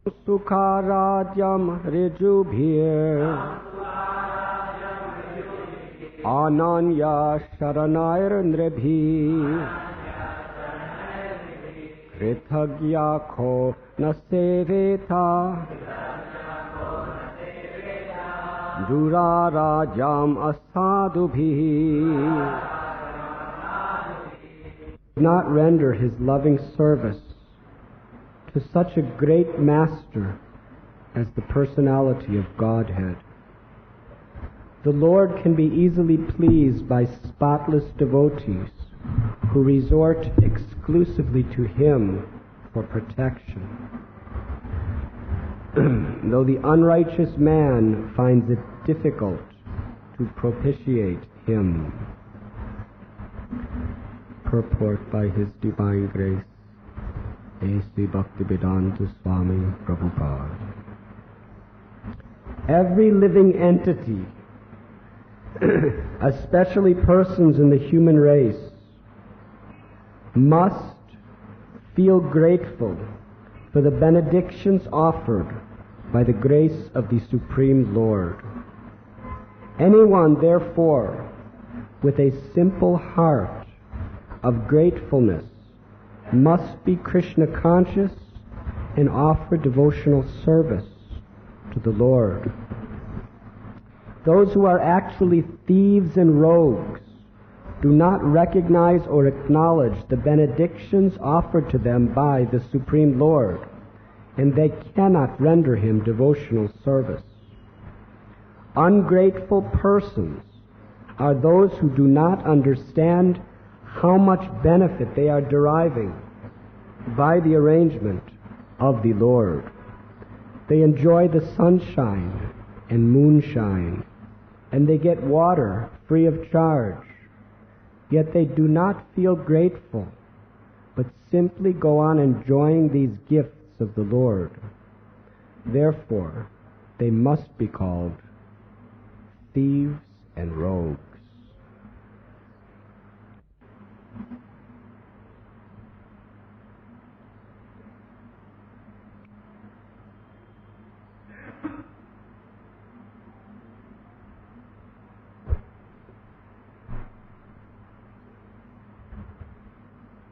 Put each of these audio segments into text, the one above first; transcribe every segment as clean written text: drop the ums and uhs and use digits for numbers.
Sukharadhyam rijubhir Ananya Sharanair Nrebhi Krithagya Kho Naseveta Dura Rajam Asadubhi. Not render his loving service to such a great master as the Personality of Godhead. The Lord can be easily pleased by spotless devotees who resort exclusively to Him for protection. Though the unrighteous man finds it difficult to propitiate Him. Purport by His Divine Grace, A.C. Bhaktivedanta Swami Prabhupada. Every living entity, especially persons in the human race, must feel grateful for the benedictions offered by the grace of the Supreme Lord. Anyone, therefore, with a simple heart of gratefulness must be Krishna conscious and offer devotional service to the Lord. Those who are actually thieves and rogues do not recognize or acknowledge the benedictions offered to them by the Supreme Lord, and they cannot render Him devotional service. Ungrateful persons are those who do not understand how much benefit they are deriving by the arrangement of the Lord. They enjoy the sunshine and moonshine, and they get water free of charge. Yet they do not feel grateful, but simply go on enjoying these gifts of the Lord. Therefore, they must be called thieves and rogues.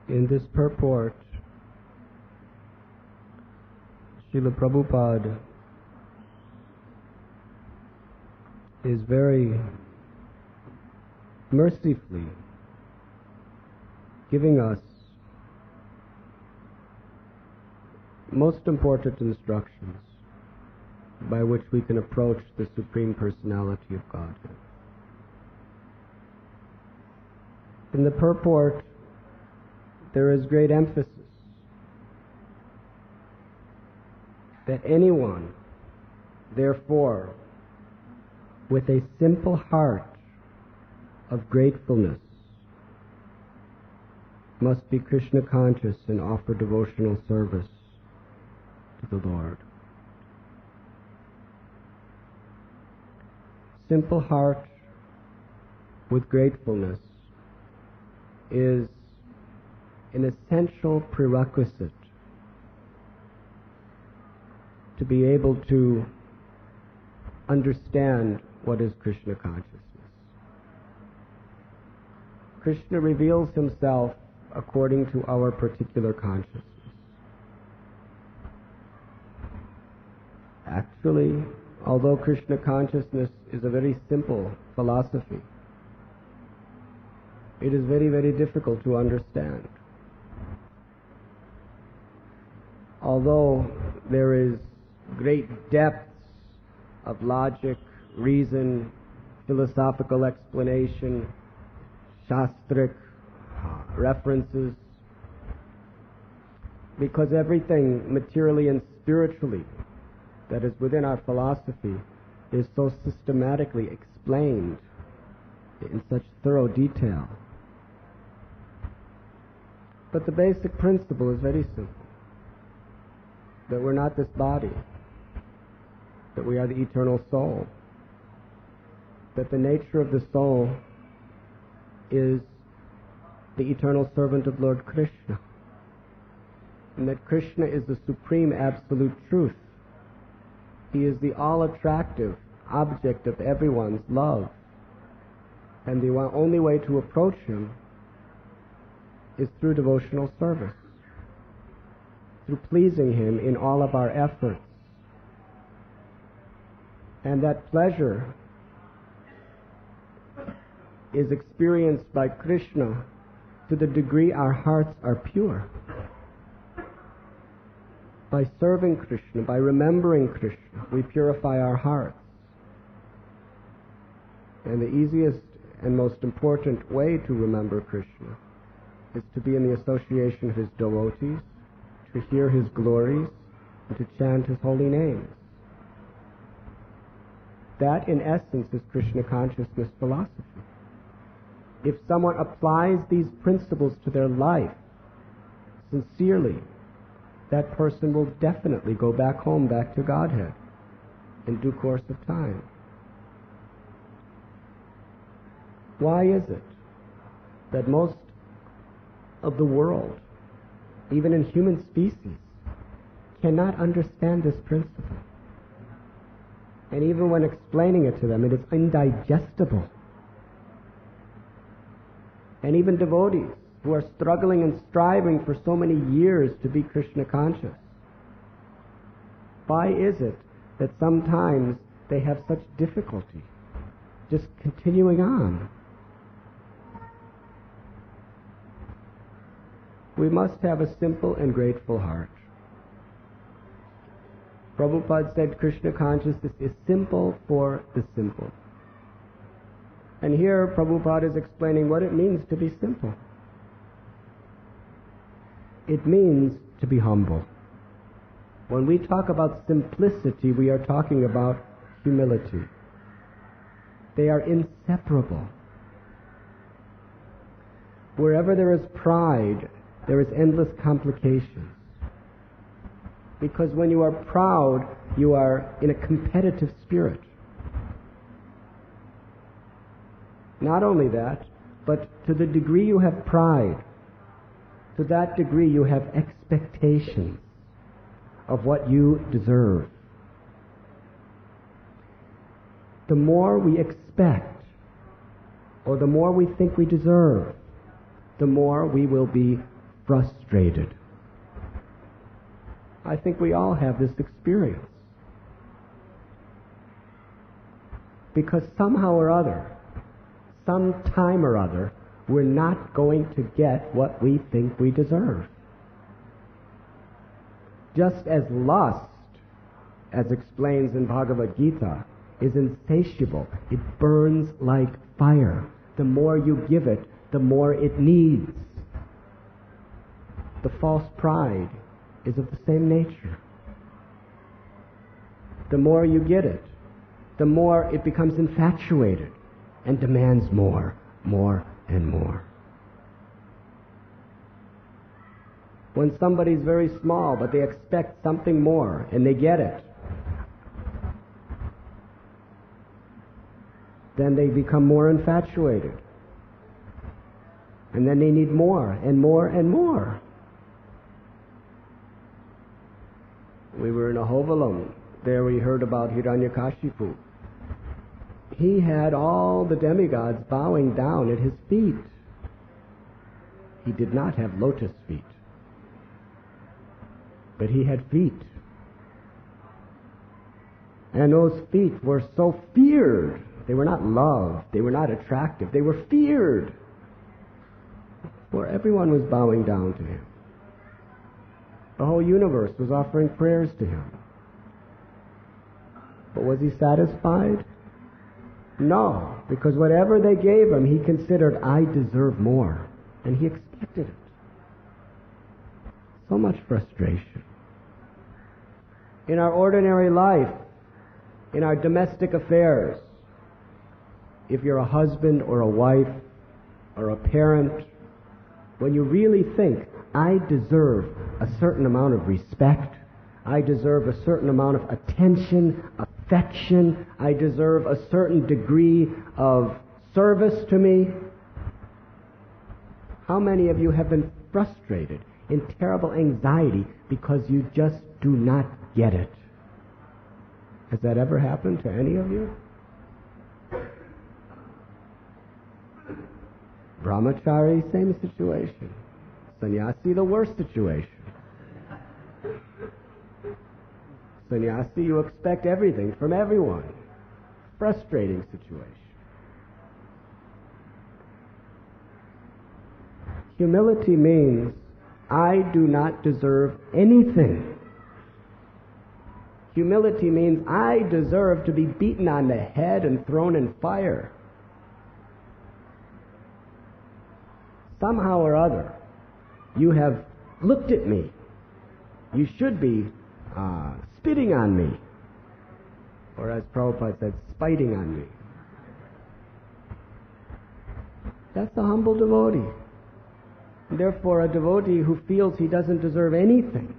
In this purport, Srila Prabhupada is very mercifully giving us most important instructions by which we can approach the Supreme Personality of Godhead. In the purport, there is great emphasis that anyone, therefore, with a simple heart of gratefulness must be Krishna conscious and offer devotional service to the Lord. Simple heart with gratefulness is an essential prerequisite to be able to understand what is Krishna consciousness. Krishna reveals Himself according to our particular consciousness. Actually, although Krishna consciousness is a very simple philosophy, it is very, very difficult to understand. Although there is great depths of logic, reason, philosophical explanation, shastric references, because everything materially and spiritually that is within our philosophy is so systematically explained in such thorough detail. But the basic principle is very simple. That we're not this body, that we are the eternal soul, that the nature of the soul is the eternal servant of Lord Krishna, and that Krishna is the supreme absolute truth. He is the all-attractive object of everyone's love. And the only way to approach him is through devotional service, through pleasing him in all of our efforts. And that pleasure is experienced by Krishna to the degree our hearts are pure. By serving Krishna, by remembering Krishna, we purify our hearts. And the easiest and most important way to remember Krishna is to be in the association of his devotees, to hear his glories, and to chant his holy names. That, in essence, is Krishna consciousness philosophy. If someone applies these principles to their life sincerely, that person will definitely go back home, back to Godhead, in due course of time. Why is it that most of the world, even in human species, cannot understand this principle? And even when explaining it to them, it is indigestible. And even devotees who are struggling and striving for so many years to be Krishna conscious, why is it that sometimes they have such difficulty just continuing on? We must have a simple and grateful heart. Prabhupada said Krishna consciousness is simple for the simple. And here Prabhupada is explaining what it means to be simple. It means to be humble. When we talk about simplicity, we are talking about humility. They are inseparable. Wherever there is pride, there is endless complications. Because when you are proud, you are in a competitive spirit. Not only that, but to the degree you have pride, to that degree you have expectations of what you deserve. The more we expect, or the more we think we deserve, the more we will be frustrated. I think we all have this experience. Because somehow or other, sometime or other, we're not going to get what we think we deserve. Just as lust, as explains in Bhagavad Gita, is insatiable. It burns like fire. The more you give it, the more it needs. The false pride is of the same nature. The more you get it, the more it becomes infatuated and demands more, and more. When somebody's very small, but they expect something more, and they get it, then they become more infatuated. And then they need more, and more, and more. We were in Ahovalam. There we heard about Hiranyakashipu. He had all the demigods bowing down at his feet. He did not have lotus feet, but he had feet. And those feet were so feared. They were not loved. They were not attractive. They were feared. For everyone was bowing down to him. The whole universe was offering prayers to him. But was he satisfied? No, because whatever they gave him, he considered, I deserve more. And he expected it. So much frustration. In our ordinary life, in our domestic affairs, if you're a husband or a wife or a parent, when you really think, I deserve a certain amount of respect, I deserve a certain amount of attention, affection, I deserve a certain degree of service to me. How many of you have been frustrated in terrible anxiety because you just do not get it. Has that ever happened to any of you? Brahmachari, same situation. Sannyasi, the worst situation. Sannyasi, you expect everything from everyone. Frustrating situation. Humility means I do not deserve anything. Humility means I deserve to be beaten on the head and thrown in fire. Somehow or other, you have looked at me. You should be spitting on me. Or as Prabhupada said, spiting on me. That's a humble devotee. Therefore, a devotee who feels he doesn't deserve anything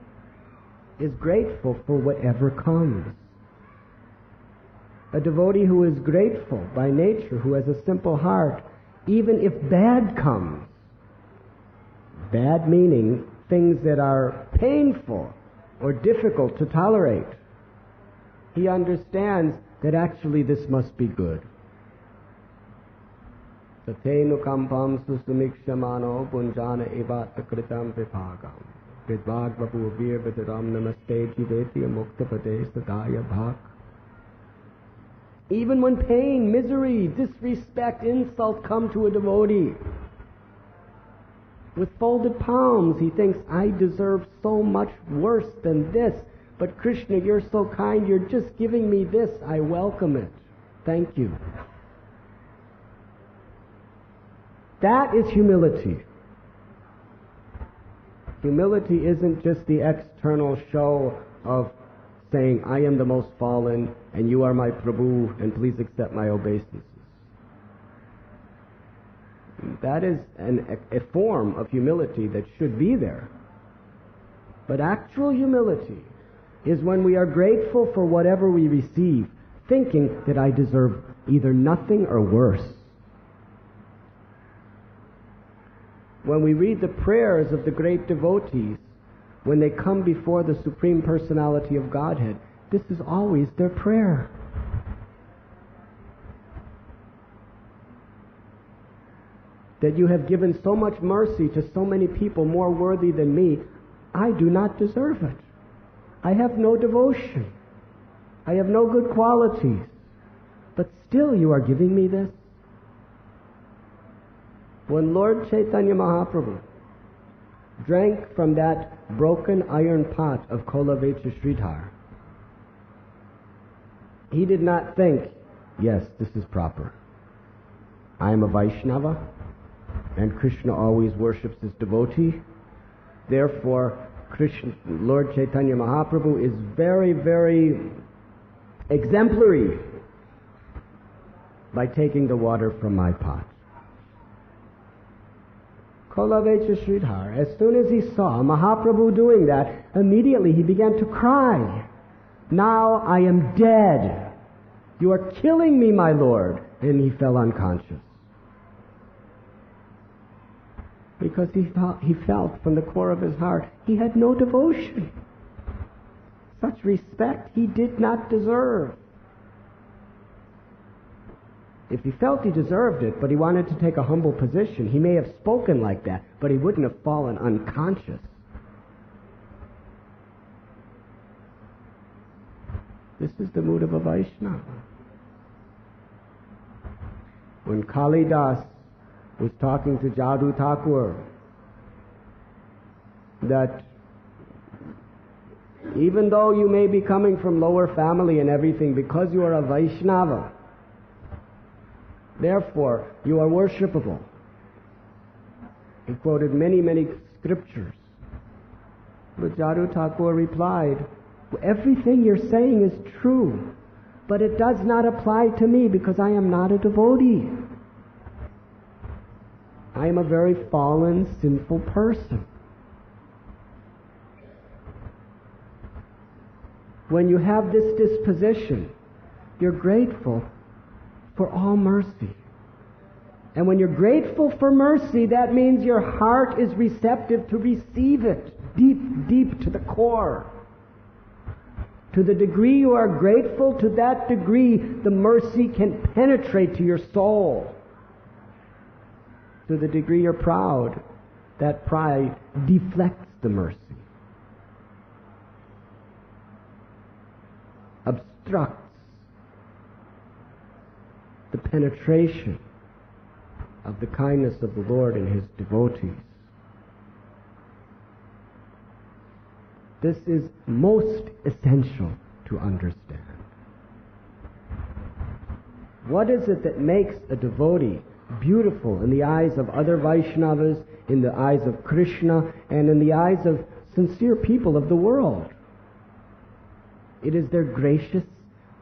is grateful for whatever comes. A devotee who is grateful by nature, who has a simple heart, even if bad comes, bad meaning things that are painful or difficult to tolerate, he understands that actually this must be good. Tatenu kampam susamikshamano punjana evata kritam vipagam vidvag vapu vir vidaram namaste jiveti amuktapade sadaya bhak. Even when pain, misery, disrespect, insult come to a devotee, with folded palms, he thinks, I deserve so much worse than this. But Krishna, you're so kind, you're just giving me this. I welcome it. Thank you. That is humility. Humility isn't just the external show of saying, I am the most fallen, and you are my Prabhu, and please accept my obeisances. That is a form of humility that should be there. But actual humility is when we are grateful for whatever we receive, thinking that I deserve either nothing or worse. When we read the prayers of the great devotees, when they come before the Supreme Personality of Godhead, this is always their prayer. That you have given so much mercy to so many people more worthy than me, I do not deserve it. I have no devotion. I have no good qualities. But still you are giving me this. When Lord Chaitanya Mahaprabhu drank from that broken iron pot of Kolavecha Sridhar, he did not think, yes, this is proper. I am a Vaishnava, and Krishna always worships his devotee. Therefore, Lord Chaitanya Mahaprabhu is very, very exemplary by taking the water from my pot. Kolavecha Sridhar, as soon as he saw Mahaprabhu doing that, immediately he began to cry. Now I am dead. You are killing me, my Lord. And he fell unconscious. Because he felt from the core of his heart he had no devotion. Such respect he did not deserve. If he felt he deserved it, but he wanted to take a humble position, he may have spoken like that, but he wouldn't have fallen unconscious. This is the mood of a Vaishnava. When Kalidas was talking to Jadu Thakur, that even though you may be coming from lower family and everything, because you are a Vaishnava, therefore you are worshipable. He quoted many, many scriptures. But Jadu Thakur replied, everything you're saying is true, but it does not apply to me because I am not a devotee. I am a very fallen, sinful person. When you have this disposition, you're grateful for all mercy. And when you're grateful for mercy, that means your heart is receptive to receive it deep, deep to the core. To the degree you are grateful, to that degree the mercy can penetrate to your soul. To the degree you're proud, that pride deflects the mercy, obstructs the penetration of the kindness of the Lord and His devotees. This is most essential to understand. What is it that makes a devotee beautiful in the eyes of other Vaishnavas, in the eyes of Krishna, and in the eyes of sincere people of the world? It is their gracious,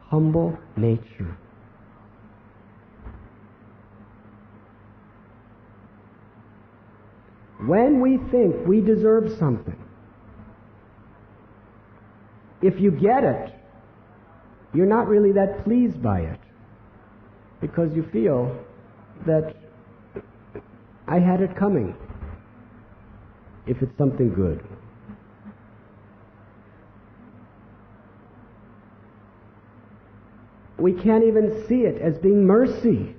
humble nature. When we think we deserve something, if you get it, you're not really that pleased by it, because you feel that I had it coming, if it's something good. We can't even see it as being mercy.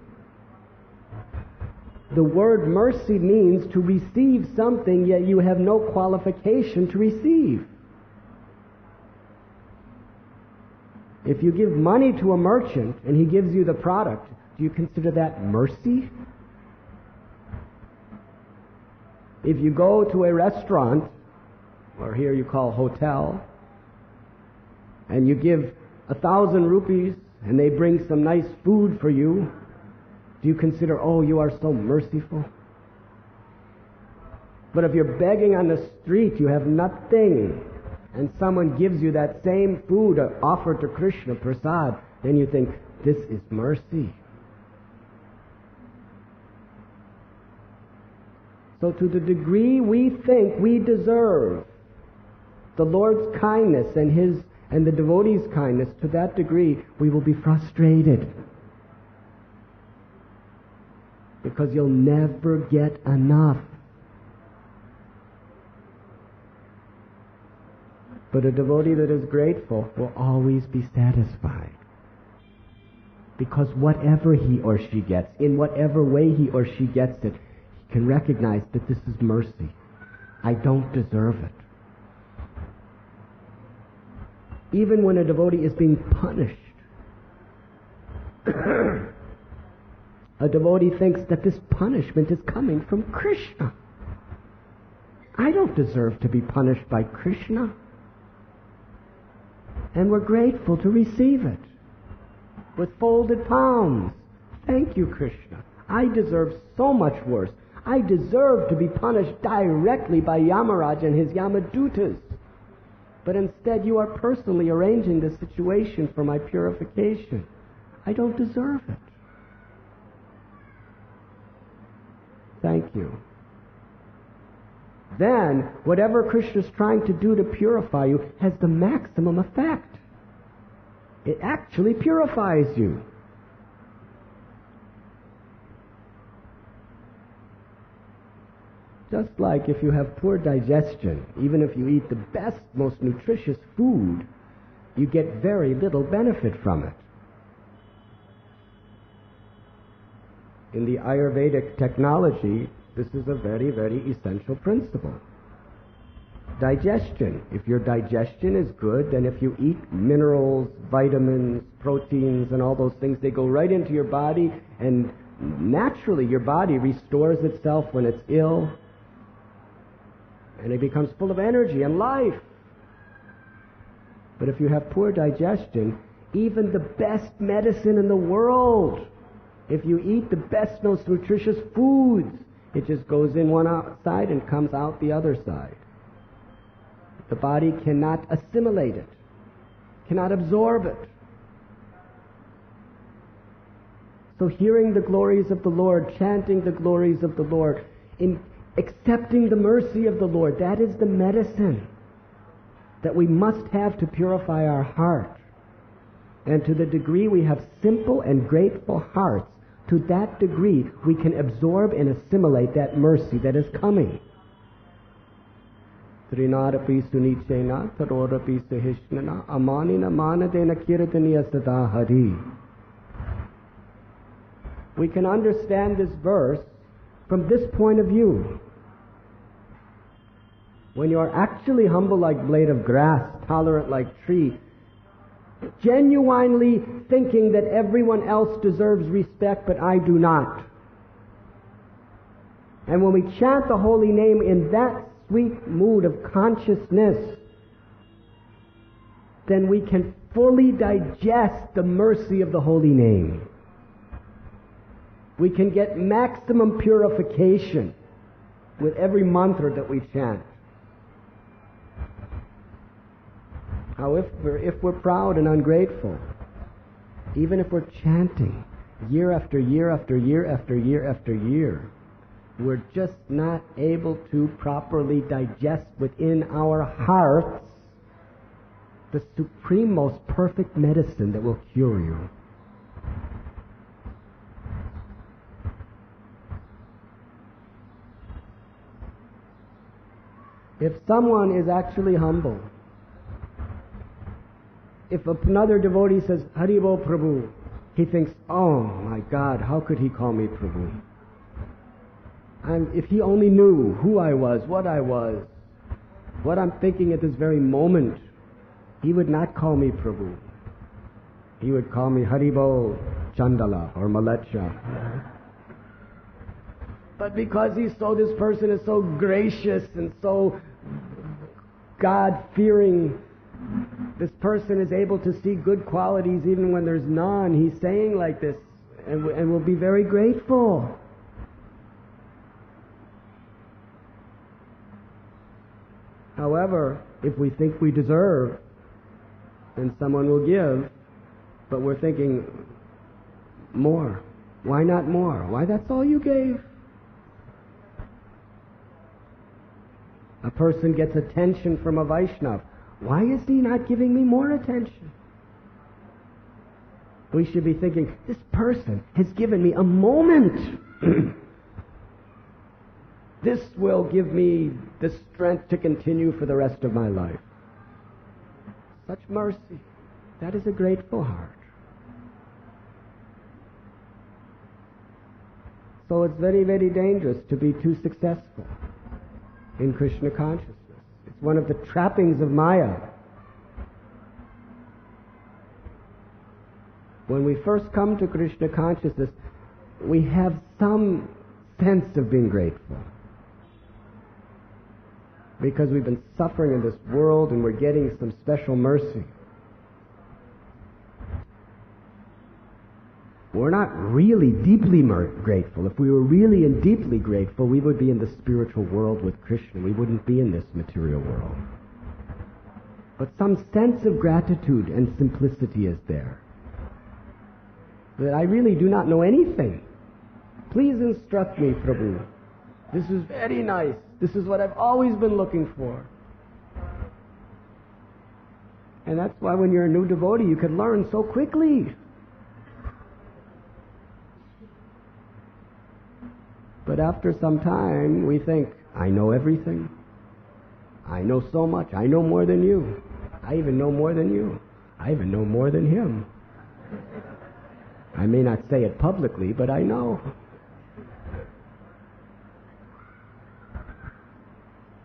The word mercy means to receive something, yet you have no qualification to receive. If you give money to a merchant and he gives you the product, do you consider that mercy? If you go to a restaurant, or here you call hotel, and you give 1,000 rupees and they bring some nice food for you, do you consider, oh, you are so merciful? But if you're begging on the street, you have nothing, and someone gives you that same food offered to Krishna, prasad, then you think, this is mercy. So to the degree we think we deserve the Lord's kindness and the devotee's kindness, to that degree we will be frustrated. Because you'll never get enough. But a devotee that is grateful will always be satisfied. Because whatever he or she gets, in whatever way he or she gets it, he can recognize that this is mercy. I don't deserve it. Even when a devotee is being punished, a devotee thinks that this punishment is coming from Krishna. I don't deserve to be punished by Krishna. And we're grateful to receive it with folded palms. Thank you, Krishna. I deserve so much worse. I deserve to be punished directly by Yamaraj and his Yamadutas. But instead you are personally arranging the situation for my purification. I don't deserve it. Thank you. Then, whatever Krishna is trying to do to purify you has the maximum effect. It actually purifies you. Just like if you have poor digestion, even if you eat the best, most nutritious food, you get very little benefit from it. In the Ayurvedic technology, this is a very, very essential principle. Digestion. If your digestion is good, then if you eat minerals, vitamins, proteins, and all those things, they go right into your body, and naturally your body restores itself when it's ill, and it becomes full of energy and life. But if you have poor digestion, even the best medicine in the world, if you eat the best, most nutritious foods, it just goes in one side and comes out the other side. The body cannot assimilate it, cannot absorb it. So hearing the glories of the Lord, chanting the glories of the Lord, in accepting the mercy of the Lord, that is the medicine that we must have to purify our heart. And to the degree we have simple and grateful hearts, to that degree, we can absorb and assimilate that mercy that is coming. Trinadapi sunichena tarodapi sahishnana amanina manadena kirtaniya sada hari. We can understand this verse from this point of view. When you are actually humble like blade of grass, tolerant like tree, genuinely thinking that everyone else deserves respect but I do not. And when we chant the holy name in that sweet mood of consciousness, then we can fully digest the mercy of the holy name. We can get maximum purification with every mantra that we chant. Now, if we're proud and ungrateful, even if we're chanting year after year after year after year after year, we're just not able to properly digest within our hearts the supreme, most perfect medicine that will cure you. If someone is actually humble, if another devotee says, Haribol Prabhu, he thinks, oh my God, how could he call me Prabhu? If he only knew who I was, what I'm thinking at this very moment, he would not call me Prabhu. He would call me Haribol Chandala or Malecha. But because this person is so gracious and so God-fearing, this person is able to see good qualities even when there's none. He's saying like this, and we'll be very grateful. However, if we think we deserve, then someone will give, but we're thinking, more. Why not more? Why, that's all you gave? A person gets attention from a Vaishnava. Why is he not giving me more attention? We should be thinking, this person has given me a moment. This will give me the strength to continue for the rest of my life. Such mercy. That is a grateful heart. So it's very, very dangerous to be too successful in Krishna consciousness. It's one of the trappings of Maya. When we first come to Krishna consciousness, we have some sense of being grateful. Because we've been suffering in this world and we're getting some special mercy. We're not really deeply grateful. If we were really and deeply grateful, we would be in the spiritual world with Krishna. We wouldn't be in this material world. But some sense of gratitude and simplicity is there. That I really do not know anything. Please instruct me, Prabhu. This is very nice. This is what I've always been looking for. And that's why when you're a new devotee, you can learn so quickly. But after some time, we think, I know everything. I know so much. I know more than you. I even know more than you. I even know more than him. I may not say it publicly, but I know.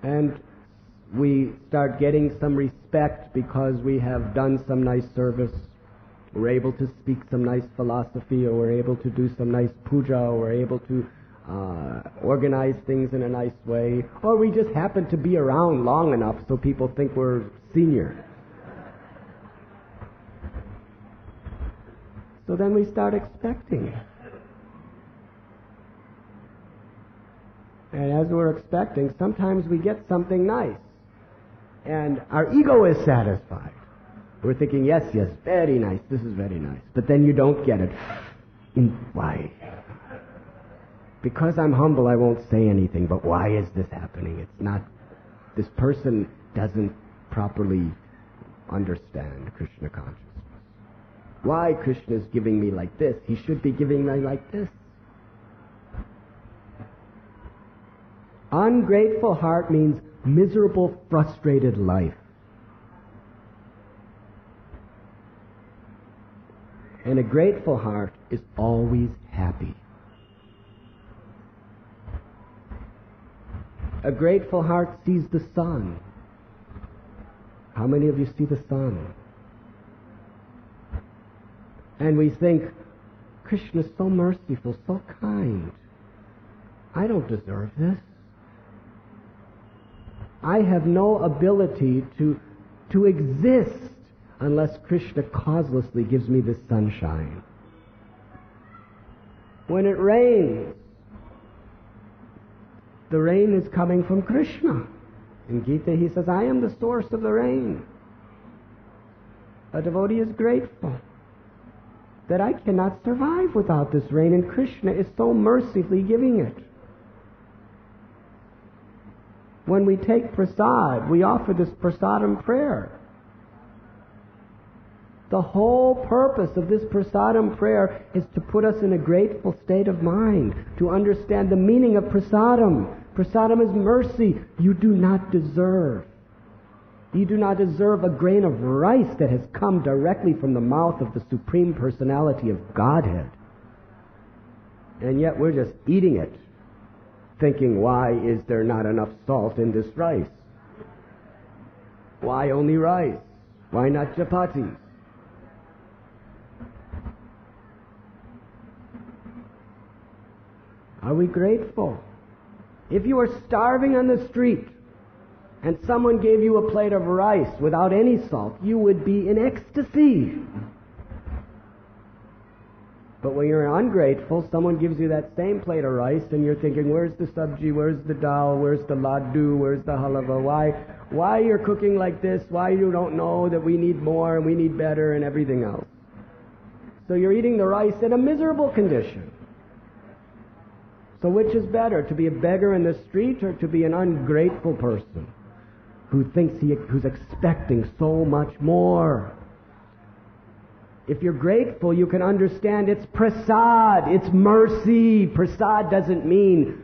And we start getting some respect because we have done some nice service. We're able to speak some nice philosophy, or we're able to do some nice puja, or we're able to organize things in a nice way, or we just happen to be around long enough so people think we're senior. So then we start expecting. And as we're expecting, sometimes we get something nice. And our ego is satisfied. We're thinking, yes, very nice, this is very nice. But then you don't get it. Why? Because I'm humble, I won't say anything, but why is this happening? It's not, this person doesn't properly understand Krishna consciousness. Why Krishna is giving me like this? He should be giving me like this. Ungrateful heart means miserable, frustrated life. And a grateful heart is always happy. A grateful heart sees the sun. How many of you see the sun? And we think, Krishna is so merciful, so kind. I don't deserve this. I have no ability to exist unless Krishna causelessly gives me this sunshine. When it rains, the rain is coming from Krishna. In Gita he says, I am the source of the rain. A devotee is grateful that I cannot survive without this rain, and Krishna is so mercifully giving it. When we take prasad, we offer this prasadam prayer. The whole purpose of this prasadam prayer is to put us in a grateful state of mind, to understand the meaning of prasadam. Prasadam is mercy you do not deserve. You do not deserve a grain of rice that has come directly from the mouth of the Supreme Personality of Godhead. And yet we're just eating it, thinking, why is there not enough salt in this rice? Why only rice? Why not chapatis? Are we grateful? If you were starving on the street and someone gave you a plate of rice without any salt, you would be in ecstasy. But when you're ungrateful, someone gives you that same plate of rice and you're thinking, where's the sabji, where's the dal, where's the laddu, where's the halava, why you're cooking like this, why you don't know that we need more and we need better and everything else. So you're eating the rice in a miserable condition. So which is better, to be a beggar in the street or to be an ungrateful person who's expecting so much more? If you're grateful, you can understand it's prasad, it's mercy. Prasad doesn't mean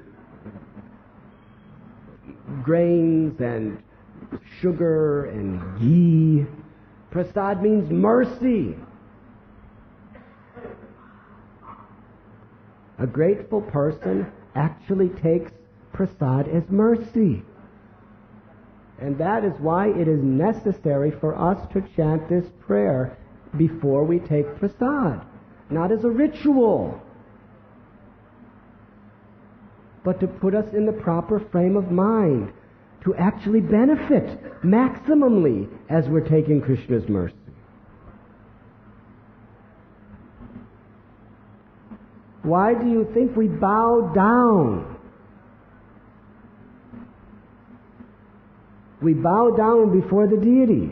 grains and sugar and ghee. Prasad means mercy. A grateful person actually takes prasad as mercy. And that is why it is necessary for us to chant this prayer before we take prasad. Not as a ritual, but to put us in the proper frame of mind, to actually benefit maximally as we're taking Krishna's mercy. Why do you think we bow down? We bow down before the deity.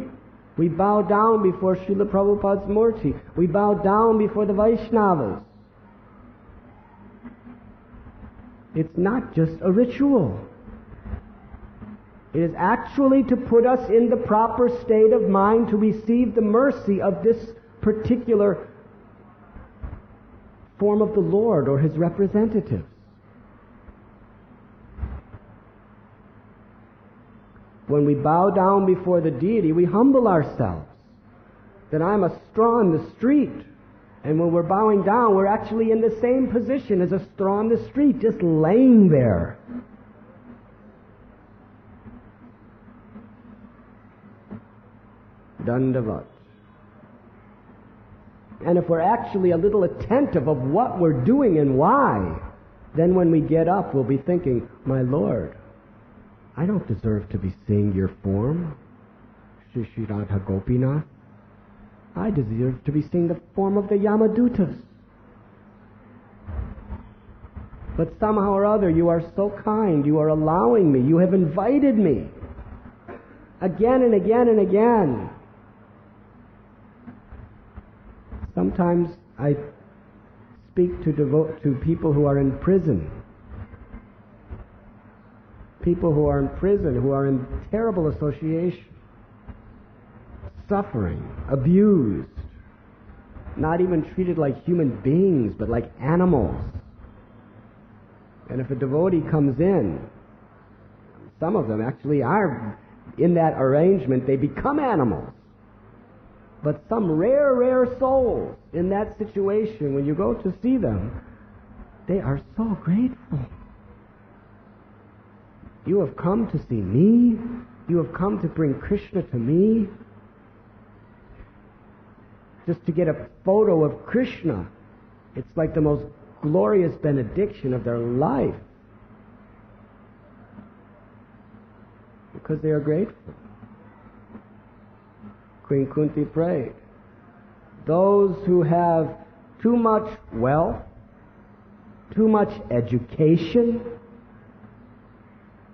We bow down before Srila Prabhupada's Murti. We bow down before the Vaishnavas. It's not just a ritual. It is actually to put us in the proper state of mind to receive the mercy of this particular form of the Lord or His representatives. When we bow down before the deity, we humble ourselves. That I'm a straw in the street. And when we're bowing down, we're actually in the same position as a straw in the street, just laying there. Dandavat. And if we're actually a little attentive of what we're doing and why, then when we get up, we'll be thinking, my Lord, I don't deserve to be seeing your form, Shri Shri Radha Gopinath. I deserve to be seeing the form of the Yamadutas. But somehow or other, you are so kind, you are allowing me, you have invited me, again and again and again. Sometimes I speak to people who are in prison. People who are in prison, who are in terrible association, suffering, abused, not even treated like human beings, but like animals. And if a devotee comes in, some of them actually are in that arrangement, they become animals. But some rare souls in that situation, when you go to see them, they are so grateful. You have come to see me. You have come to bring Krishna to me. Just to get a photo of Krishna, it's like the most glorious benediction of their life. Because they are grateful. Queen Kunti prayed, those who have too much wealth, too much education,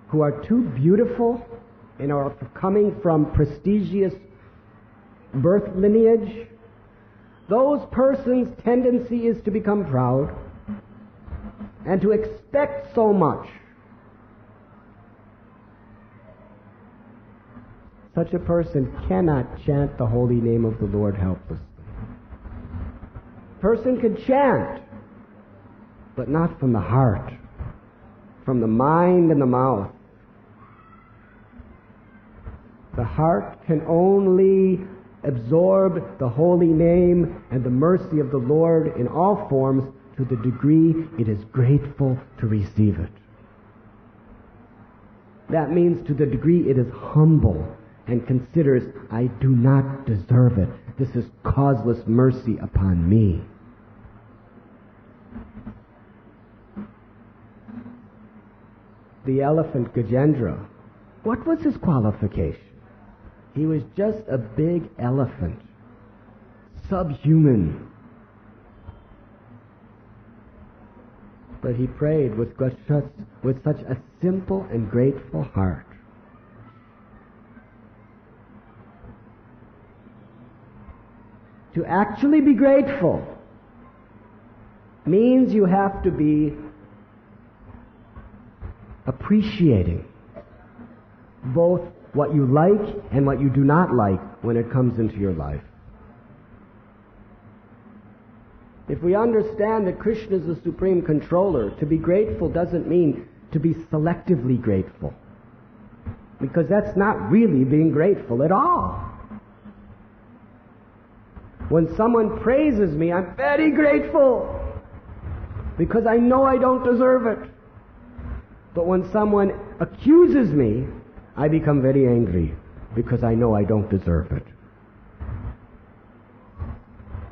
who are too beautiful and are coming from prestigious birth lineage, those persons' tendency is to become proud and to expect so much. Such a person cannot chant the holy name of the Lord helplessly. Person can chant, but not from the heart, from the mind and the mouth. The heart can only absorb the holy name and the mercy of the Lord in all forms to the degree it is grateful to receive it. That means to the degree it is humble and considers, I do not deserve it. This is causeless mercy upon me. The elephant Gajendra, what was his qualification? He was just a big elephant, subhuman. But he prayed with such a simple and grateful heart. To actually be grateful means you have to be appreciating both what you like and what you do not like when it comes into your life. If we understand that Krishna is the supreme controller, to be grateful doesn't mean to be selectively grateful, because that's not really being grateful at all. When someone praises me, I'm very grateful because I know I don't deserve it. But when someone accuses me, I become very angry because I know I don't deserve it.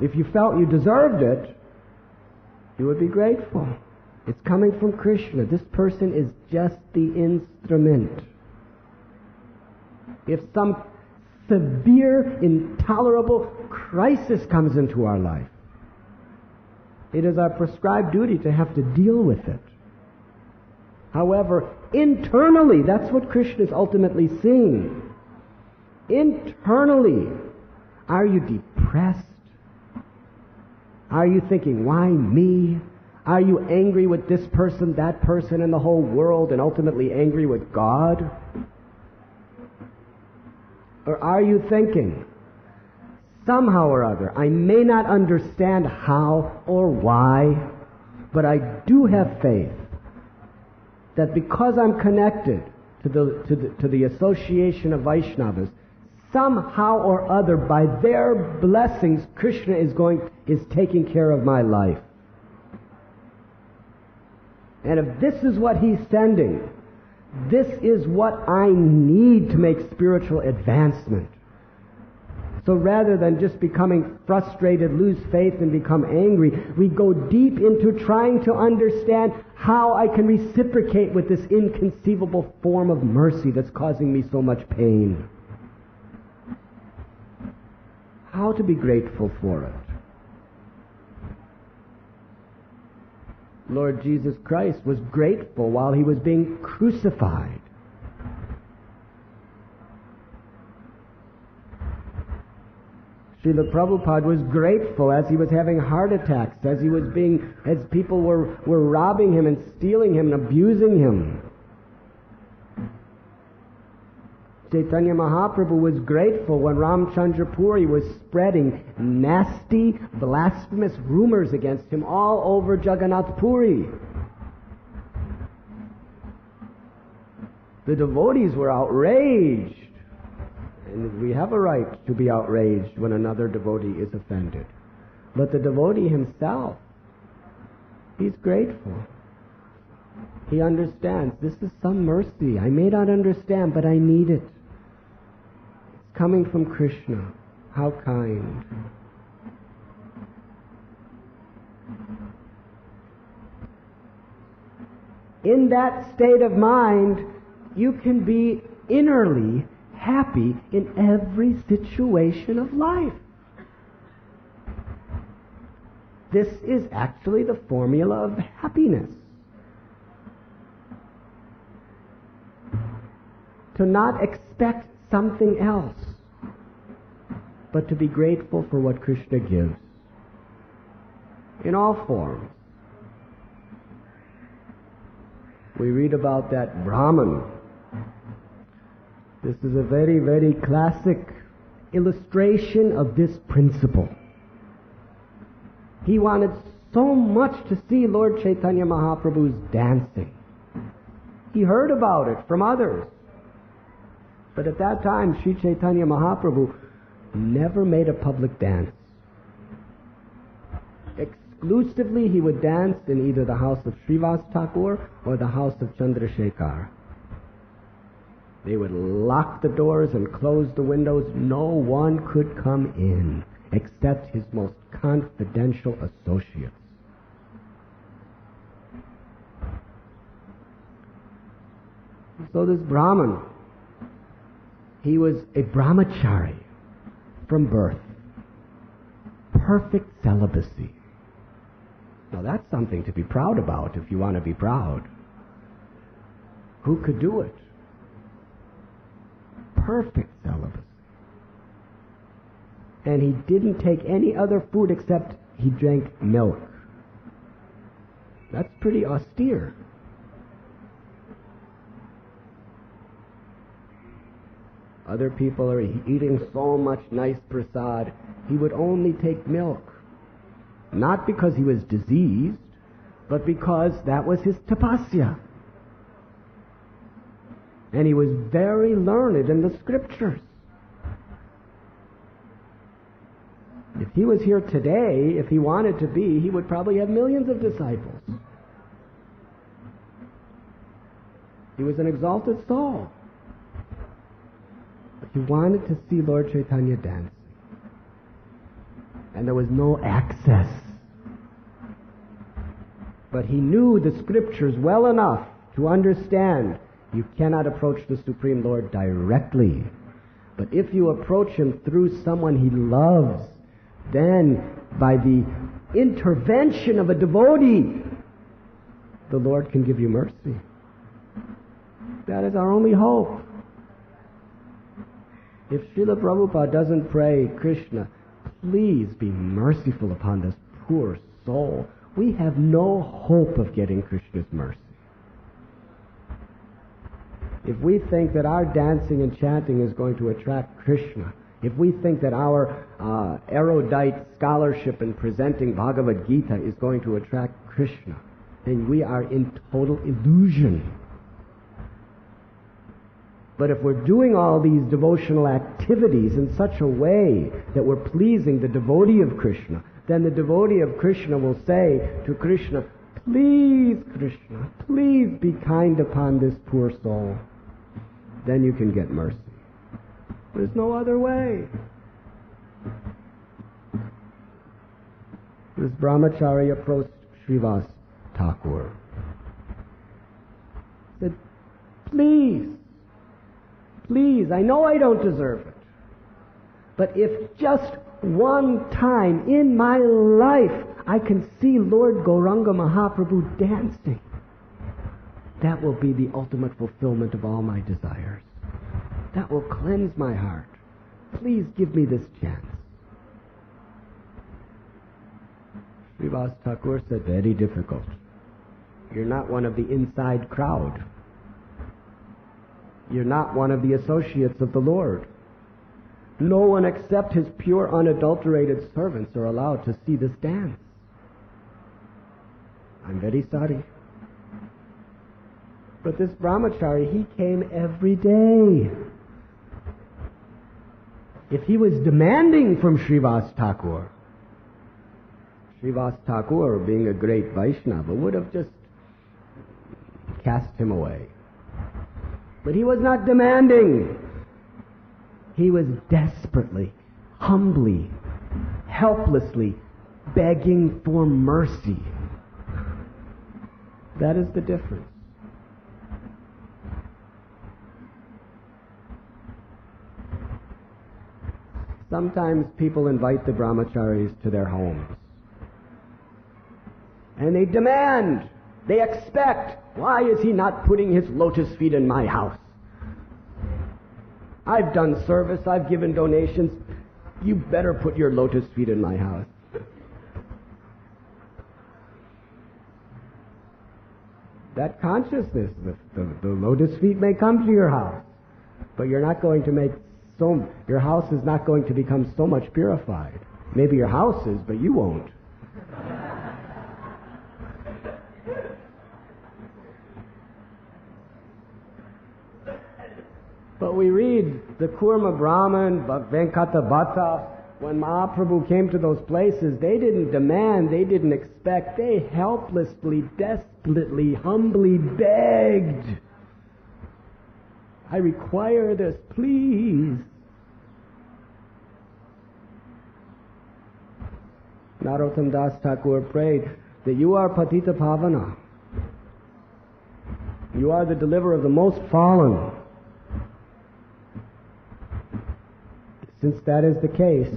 If you felt you deserved it, you would be grateful. It's coming from Krishna. This person is just the instrument. If some severe, intolerable crisis comes into our life, it is our prescribed duty to have to deal with it. However, internally, that's what Krishna is ultimately seeing. Internally, are you depressed? Are you thinking, why me? Are you angry with this person, that person, and the whole world, and ultimately angry with God? Or are you thinking, somehow or other, I may not understand how or why, but I do have faith that because I'm connected to the association of Vaishnavas, somehow or other, by their blessings, Krishna is taking care of my life. And if this is what he's sending, this is what I need to make spiritual advancement. So rather than just becoming frustrated, lose faith, and become angry, we go deep into trying to understand how I can reciprocate with this inconceivable form of mercy that's causing me so much pain. How to be grateful for it. Lord Jesus Christ was grateful while he was being crucified. Srila Prabhupada was grateful as he was having heart attacks, as people were robbing him and stealing him and abusing him. Chaitanya Mahaprabhu was grateful when Ramchandra Puri was spreading nasty, blasphemous rumors against him all over Jagannath Puri. The devotees were outraged. And we have a right to be outraged when another devotee is offended. But the devotee himself, he's grateful. He understands, this is some mercy. I may not understand, but I need it. It's coming from Krishna. How kind. In that state of mind, you can be innerly happy in every situation of life. This is actually the formula of happiness. To not expect something else, but to be grateful for what Krishna gives in all forms. We read about that Brahman. This is a very, very classic illustration of this principle. He wanted so much to see Lord Chaitanya Mahaprabhu's dancing. He heard about it from others. But at that time, Sri Chaitanya Mahaprabhu never made a public dance. Exclusively, he would dance in either the house of Srivas Thakur or the house of Chandrasekhar. They would lock the doors and close the windows. No one could come in except his most confidential associates. So this Brahman, he was a brahmachari from birth. Perfect celibacy. Now that's something to be proud about if you want to be proud. Who could do it? Perfect celibacy. And he didn't take any other food except he drank milk. That's pretty austere. Other people are eating so much nice prasad. He would only take milk. Not because he was diseased, but because that was his tapasya. And he was very learned in the scriptures. If he was here today, if he wanted to be, he would probably have millions of disciples. He was an exalted soul. But he wanted to see Lord Chaitanya dancing. And there was no access. But he knew the scriptures well enough to understand you cannot approach the Supreme Lord directly. But if you approach him through someone he loves, then by the intervention of a devotee, the Lord can give you mercy. That is our only hope. If Srila Prabhupada doesn't pray, Krishna, please be merciful upon this poor soul, we have no hope of getting Krishna's mercy. If we think that our dancing and chanting is going to attract Krishna, if we think that our erudite scholarship in presenting Bhagavad Gita is going to attract Krishna, then we are in total illusion. But if we're doing all these devotional activities in such a way that we're pleasing the devotee of Krishna, then the devotee of Krishna will say to Krishna, please, Krishna, please be kind upon this poor soul. Then you can get mercy. There's no other way. This brahmachari approached Srivas Thakur. Said, please, I know I don't deserve it, but if just one time in my life I can see Lord Gauranga Mahaprabhu dancing, that will be the ultimate fulfillment of all my desires. That will cleanse my heart. Please give me this chance. Srivas Thakur said, very difficult. You're not one of the inside crowd. You're not one of the associates of the Lord. No one except his pure, unadulterated servants are allowed to see this dance. I'm very sorry. But this brahmachari, he came every day. If he was demanding from Srivas Thakur, Srivas Thakur, being a great Vaishnava, would have just cast him away. But he was not demanding. He was desperately, humbly, helplessly begging for mercy. That is the difference. Sometimes people invite the brahmacharis to their homes. And they demand, they expect, why is he not putting his lotus feet in my house? I've done service, I've given donations, you better put your lotus feet in my house. That consciousness, the lotus feet may come to your house, but you're not going to make your house is not going to become so much purified. Maybe your house is, but you won't. But we read the Kurma Brahman, Venkata Bhatta, when Mahaprabhu came to those places, they didn't demand, they didn't expect, they helplessly, desperately, humbly begged. I require this, please. Narottam Das Thakur prayed that you are Patita Pavana. You are the deliverer of the most fallen. Since that is the case,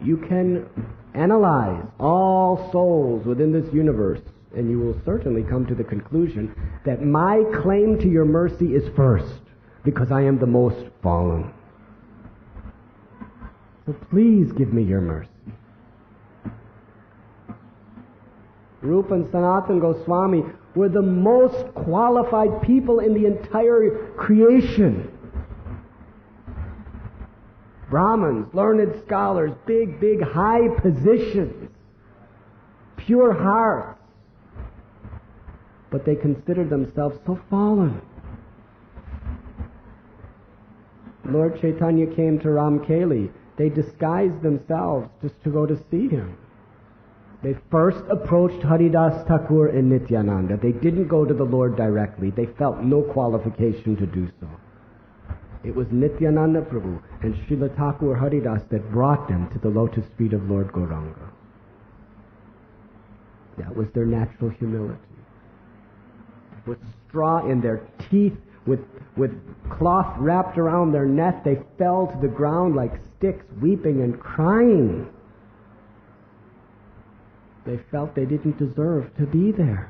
you can analyze all souls within this universe, and you will certainly come to the conclusion that my claim to your mercy is first, because I am the most fallen. So please give me your mercy. Rupa and Sanatana Goswami were the most qualified people in the entire creation. Brahmins, learned scholars, big, high positions, pure hearts. But they considered themselves so fallen. Lord Chaitanya came to Ramkeli. They disguised themselves just to go to see him. They first approached Haridas Thakur and Nityananda. They didn't go to the Lord directly. They felt no qualification to do so. It was Nityananda Prabhu and Srila Thakur Haridas that brought them to the lotus feet of Lord Gauranga. That was their natural humility. With straw in their teeth, with cloth wrapped around their neck, they fell to the ground like sticks, weeping and crying. They felt they didn't deserve to be there.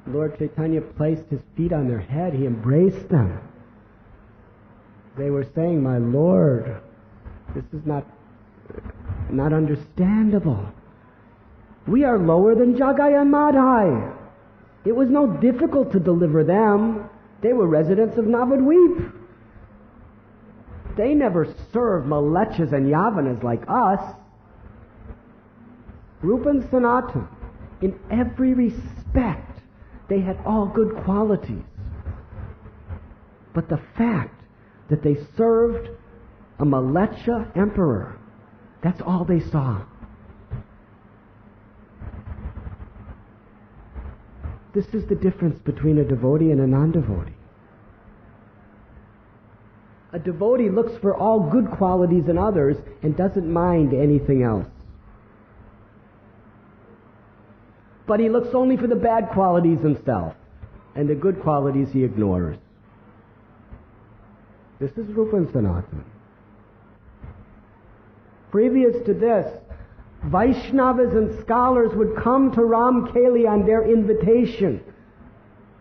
Lord Chaitanya placed his feet on their head. He embraced them. They were saying, my Lord, this is not understandable. We are lower than Jagai and Madhai. It was no difficult to deliver them. They were residents of Navadweep. They never served Malechas and Yavanas like us. Rupa and Sanatana, in every respect, they had all good qualities. But the fact that they served a Malecha emperor, that's all they saw. This is the difference between a devotee and a non-devotee. A devotee looks for all good qualities in others and doesn't mind anything else. But he looks only for the bad qualities himself, and the good qualities he ignores. This is Rupa and Sanatana. Previous to this, Vaishnavas and scholars would come to Ramkeli on their invitation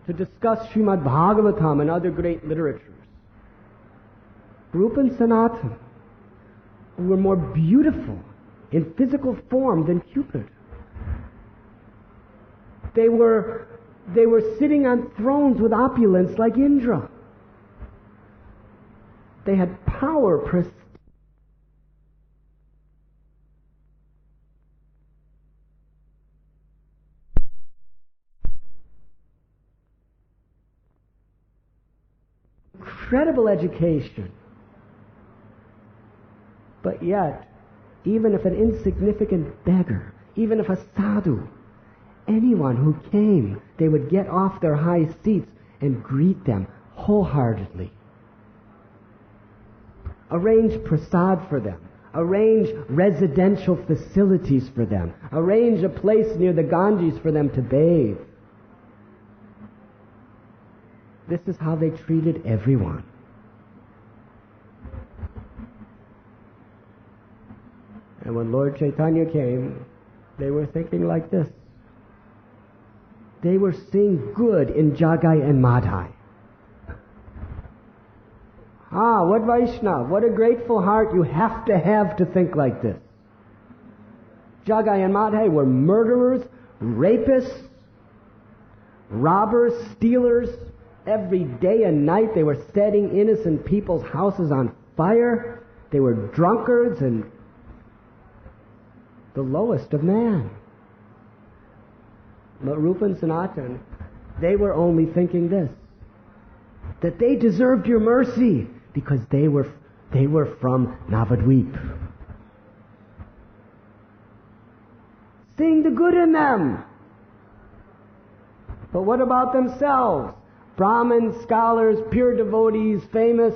to discuss Srimad Bhagavatam and other great literatures. Rupa and Sanatana were more beautiful in physical form than Cupid. They were They were sitting on thrones with opulence like Indra. They had power, prestige. Incredible education. But yet, even if an insignificant beggar, even if a sadhu, anyone who came, they would get off their high seats and greet them wholeheartedly. Arrange prasad for them. Arrange residential facilities for them. Arrange a place near the Ganges for them to bathe. This is how they treated everyone. And when Lord Chaitanya came, they were thinking like this. They were seeing good in Jagai and Madhai. What Vaishnav, what a grateful heart you have to think like this. Jagai and Madhai were murderers, rapists, robbers, stealers. Every day and night they were setting innocent people's houses on fire. They were drunkards and the lowest of man. But Rupa and Sanatan, they were only thinking this, that they deserved your mercy because they were from Navadvip. Seeing the good in them. But what about themselves? Brahmins, scholars, pure devotees, famous.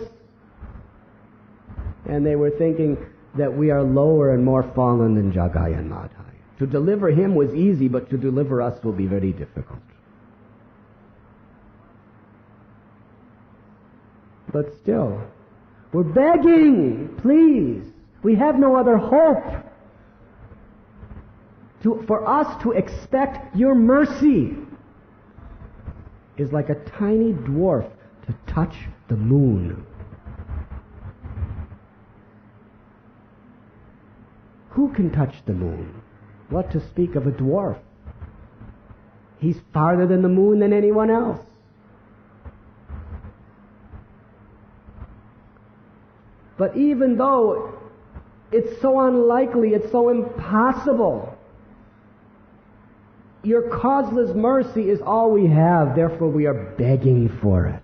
And they were thinking that we are lower and more fallen than Jagai and Madhai. To deliver him was easy, but to deliver us will be very difficult. But still, we're begging, please. We have no other hope. For us to expect your mercy is like a tiny dwarf to touch the moon. Who can touch the moon? What to speak of a dwarf? He's farther than the moon than anyone else. But even though it's so unlikely, it's so impossible, your causeless mercy is all we have, therefore we are begging for it.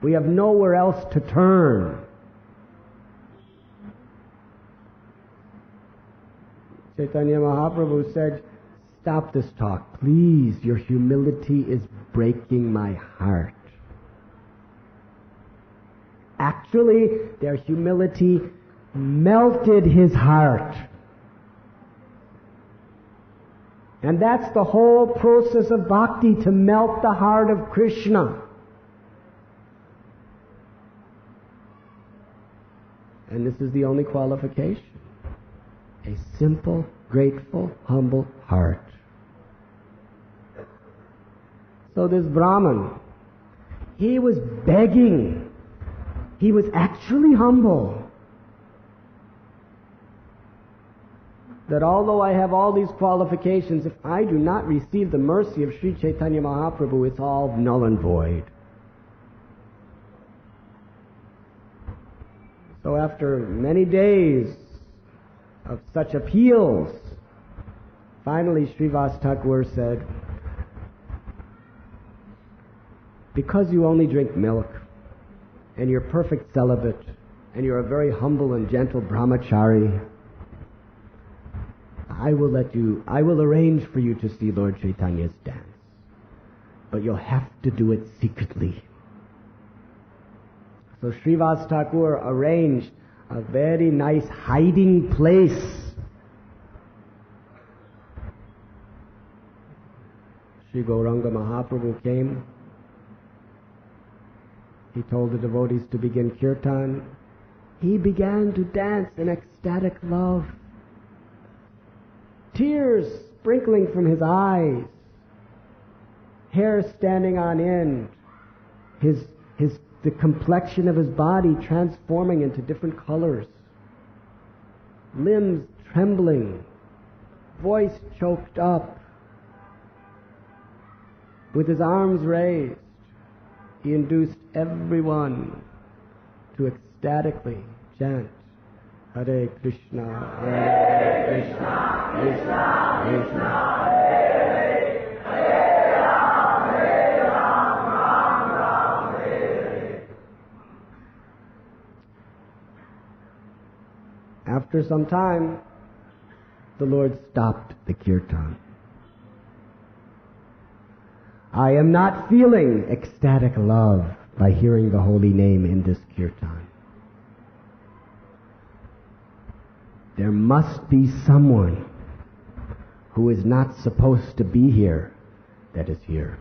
We have nowhere else to turn. Chaitanya Mahaprabhu said, stop this talk, please. Your humility is breaking my heart. Actually, their humility melted his heart. And that's the whole process of bhakti, to melt the heart of Krishna. And this is the only qualification. A simple, grateful, humble heart. So this Brahman, he was begging. He was actually humble. That although I have all these qualifications, if I do not receive the mercy of Sri Chaitanya Mahaprabhu, it's all null and void. So after many days of such appeals, finally Srivas Thakur said, because you only drink milk, and you're perfect celibate, and you're a very humble and gentle brahmachari, I will arrange for you to see Lord Chaitanya's dance. But you'll have to do it secretly. So Srivas Thakur arranged a very nice hiding place. Sri Gauranga Mahaprabhu came. He told the devotees to begin kirtan. He began to dance in ecstatic love. Tears sprinkling from his eyes. Hair standing on end. The complexion of his body transforming into different colors. Limbs trembling. Voice choked up. With his arms raised, he induced everyone to ecstatically chant Hare Krishna, Hare Krishna, Krishna Krishna, Hare Hare, Hare Ram, Ram Ram, Hare. After some time, the Lord stopped the kirtan. I am not feeling ecstatic love by hearing the holy name in this kirtan. There must be someone who is not supposed to be here that is here.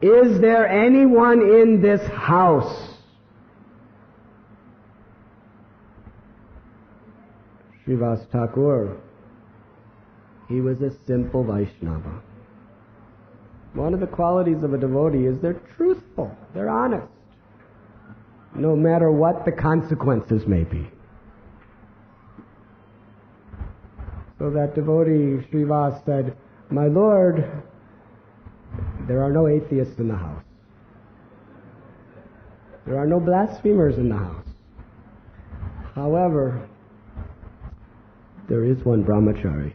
Is there anyone in this house? Srivas Thakur, he was a simple Vaishnava. One of the qualities of a devotee is they're truthful, they're honest, no matter what the consequences may be. So that devotee, Srivas, said, "My Lord, there are no atheists in the house. There are no blasphemers in the house. However, there is one brahmachari,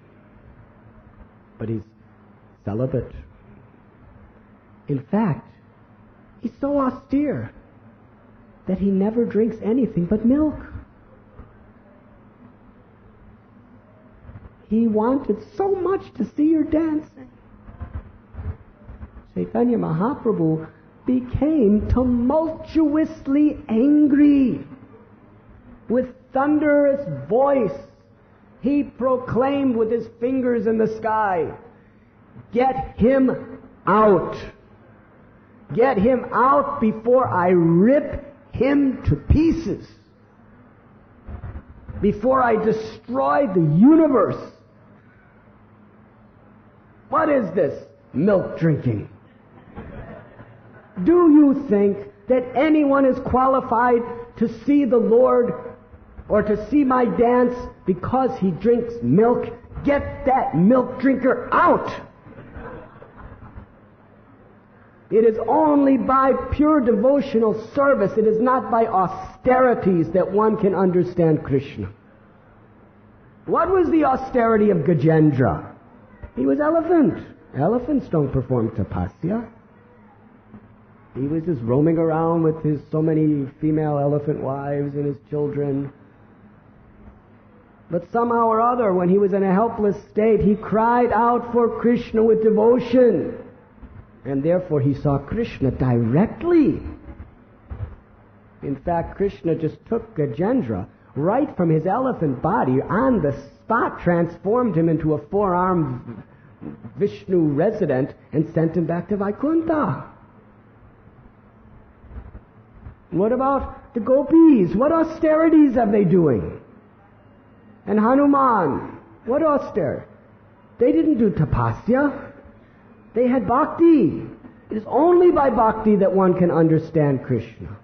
but he's celibate. In fact, he's so austere that he never drinks anything but milk. He wanted so much to see your dancing." Chaitanya Mahaprabhu became tumultuously angry. With thunderous voice, he proclaimed with his fingers in the sky, "Get him out! Get him out before I rip him to pieces, before I destroy the universe." What is this milk drinking? Do you think that anyone is qualified to see the Lord or to see my dance because he drinks milk? Get that milk drinker out! It is only by pure devotional service, it is not by austerities that one can understand Krishna. What was the austerity of Gajendra? He was elephant. Elephants don't perform tapasya. He was just roaming around with his so many female elephant wives and his children. But somehow or other, when he was in a helpless state, he cried out for Krishna with devotion. And therefore he saw Krishna directly. In fact, Krishna just took Gajendra right from his elephant body, on the spot transformed him into a four-armed Vishnu resident and sent him back to Vaikuntha. What about the gopis? What austerities are they doing? And Hanuman, what austerity? They didn't do tapasya. They had bhakti. It is only by bhakti that one can understand Krishna.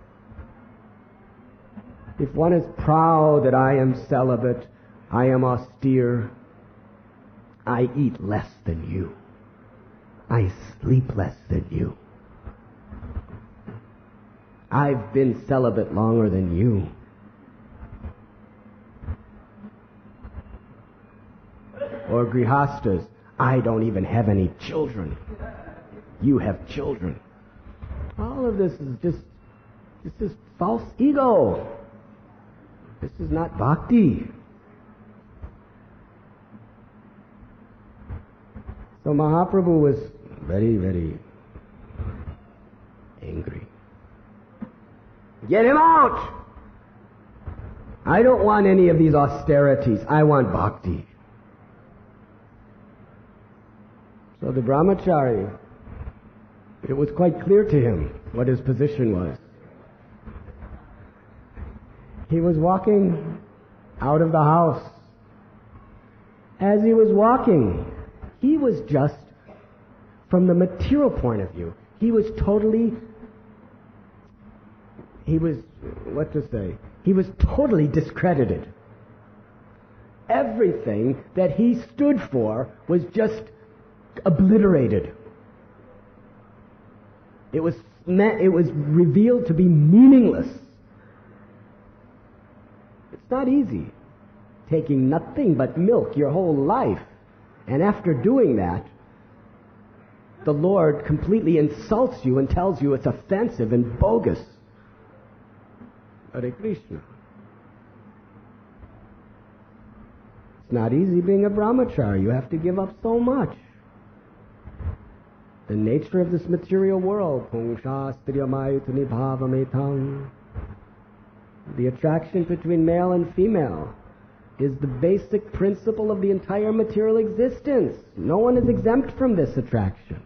If one is proud that I am celibate, I am austere, I eat less than you, I sleep less than you, I've been celibate longer than you, or grihastas, I don't even have any children, you have children. All of this is false ego. This is not bhakti. So Mahaprabhu was very, very angry. Get him out! I don't want any of these austerities. I want bhakti. So the brahmachari, it was quite clear to him what his position was. He was walking out of the house. As he was walking, he was just, from the material point of view, he was totally discredited. Everything that he stood for was just obliterated. It was revealed to be meaningless. It's not easy taking nothing but milk your whole life, and after doing that, the Lord completely insults you and tells you it's offensive and bogus. Hare Krishna. It's not easy being a brahmachari. You have to give up so much. The nature of this material world. The attraction between male and female is the basic principle of the entire material existence. No one is exempt from this attraction.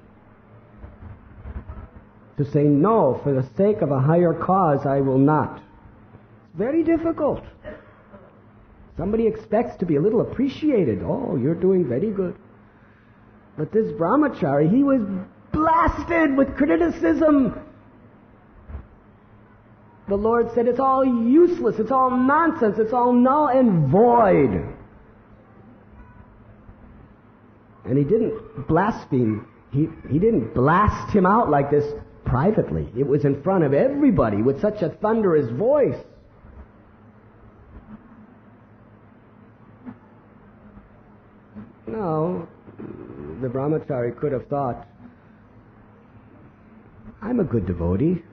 To say no, for the sake of a higher cause, I will not. It's very difficult. Somebody expects to be a little appreciated. Oh, you're doing very good. But this brahmachari, he was blasted with criticism. The Lord said it's all useless, it's all nonsense, it's all null and void. And he didn't blaspheme. He didn't blast him out like this privately. It was in front of everybody with such a thunderous voice. No, the brahmachari could have thought, I'm a good devotee.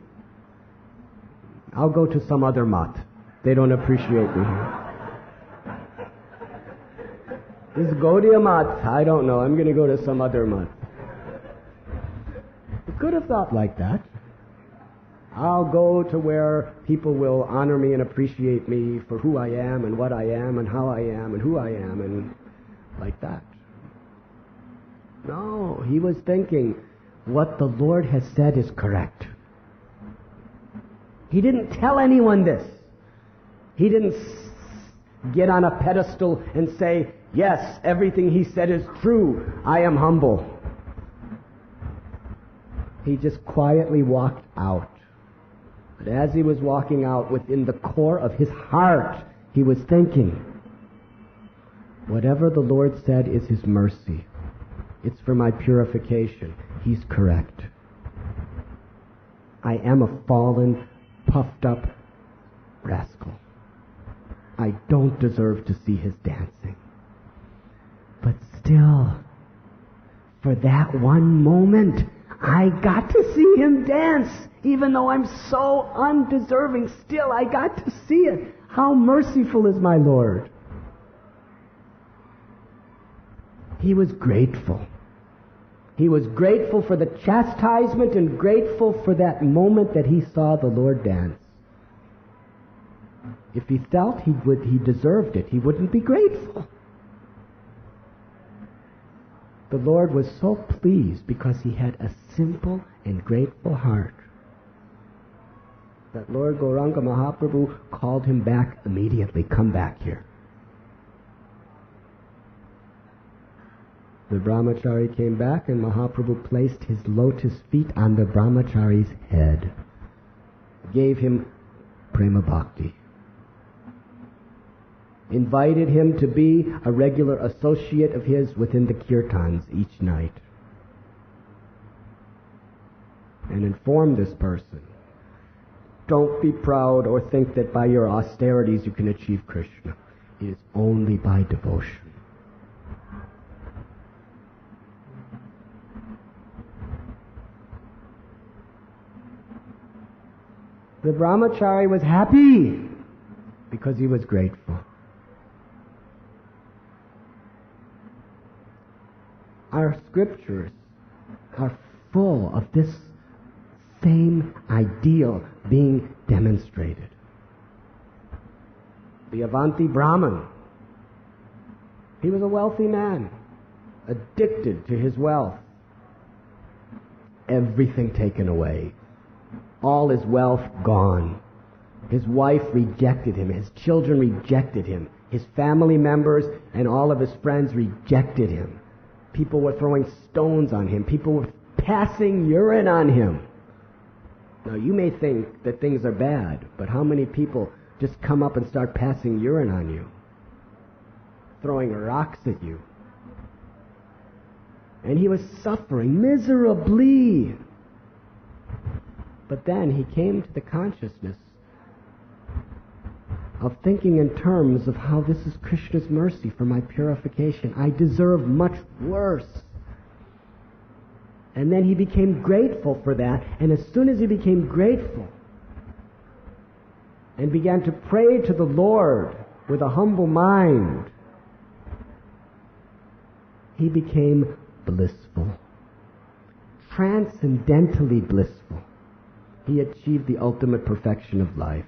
I'll go to some other mat. They don't appreciate me here. This Gaudiya mat, I don't know. I'm going to go to some other mat. You could have thought like that. I'll go to where people will honor me and appreciate me for who I am and what I am and how I am and who I am and like that. No, he was thinking, what the Lord has said is correct. He didn't tell anyone this. He didn't get on a pedestal and say, yes, everything he said is true. I am humble. He just quietly walked out. But as he was walking out, within the core of his heart, he was thinking, whatever the Lord said is his mercy. It's for my purification. He's correct. I am a fallen, puffed up rascal. I don't deserve to see his dancing. But still, for that one moment, I got to see him dance. Even though I'm so undeserving, still I got to see it. How merciful is my Lord. He was grateful. He was grateful for the chastisement and grateful for that moment that he saw the Lord dance. If he felt he deserved it, he wouldn't be grateful. The Lord was so pleased because he had a simple and grateful heart that Lord Gauranga Mahaprabhu called him back immediately. Come back here. The brahmachari came back and Mahaprabhu placed his lotus feet on the brahmachari's head, gave him prema bhakti, invited him to be a regular associate of his within the kirtans each night, and informed this person, don't be proud or think that by your austerities you can achieve Krishna. It is only by devotion. The brahmachari was happy because he was grateful. Our scriptures are full of this same ideal being demonstrated. The Avanti Brahmin, he was a wealthy man, addicted to his wealth. Everything taken away. All his wealth gone. His wife rejected him. His children rejected him. His family members and all of his friends rejected him. People were throwing stones on him. People were passing urine on him. Now, you may think that things are bad, but how many people just come up and start passing urine on you? Throwing rocks at you. And he was suffering miserably. But then he came to the consciousness of thinking in terms of how this is Krishna's mercy for my purification. I deserve much worse. And then he became grateful for that. And as soon as he became grateful and began to pray to the Lord with a humble mind, he became blissful, transcendentally blissful. He achieved the ultimate perfection of life.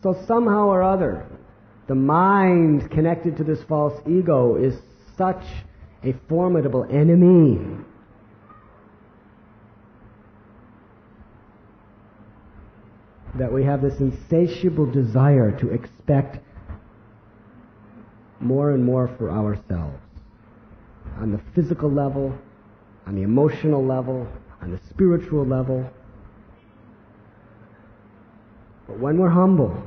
So somehow or other, the mind connected to this false ego is such a formidable enemy that we have this insatiable desire to expect more and more for ourselves. On the physical level, on the emotional level, on the spiritual level. But when we're humble,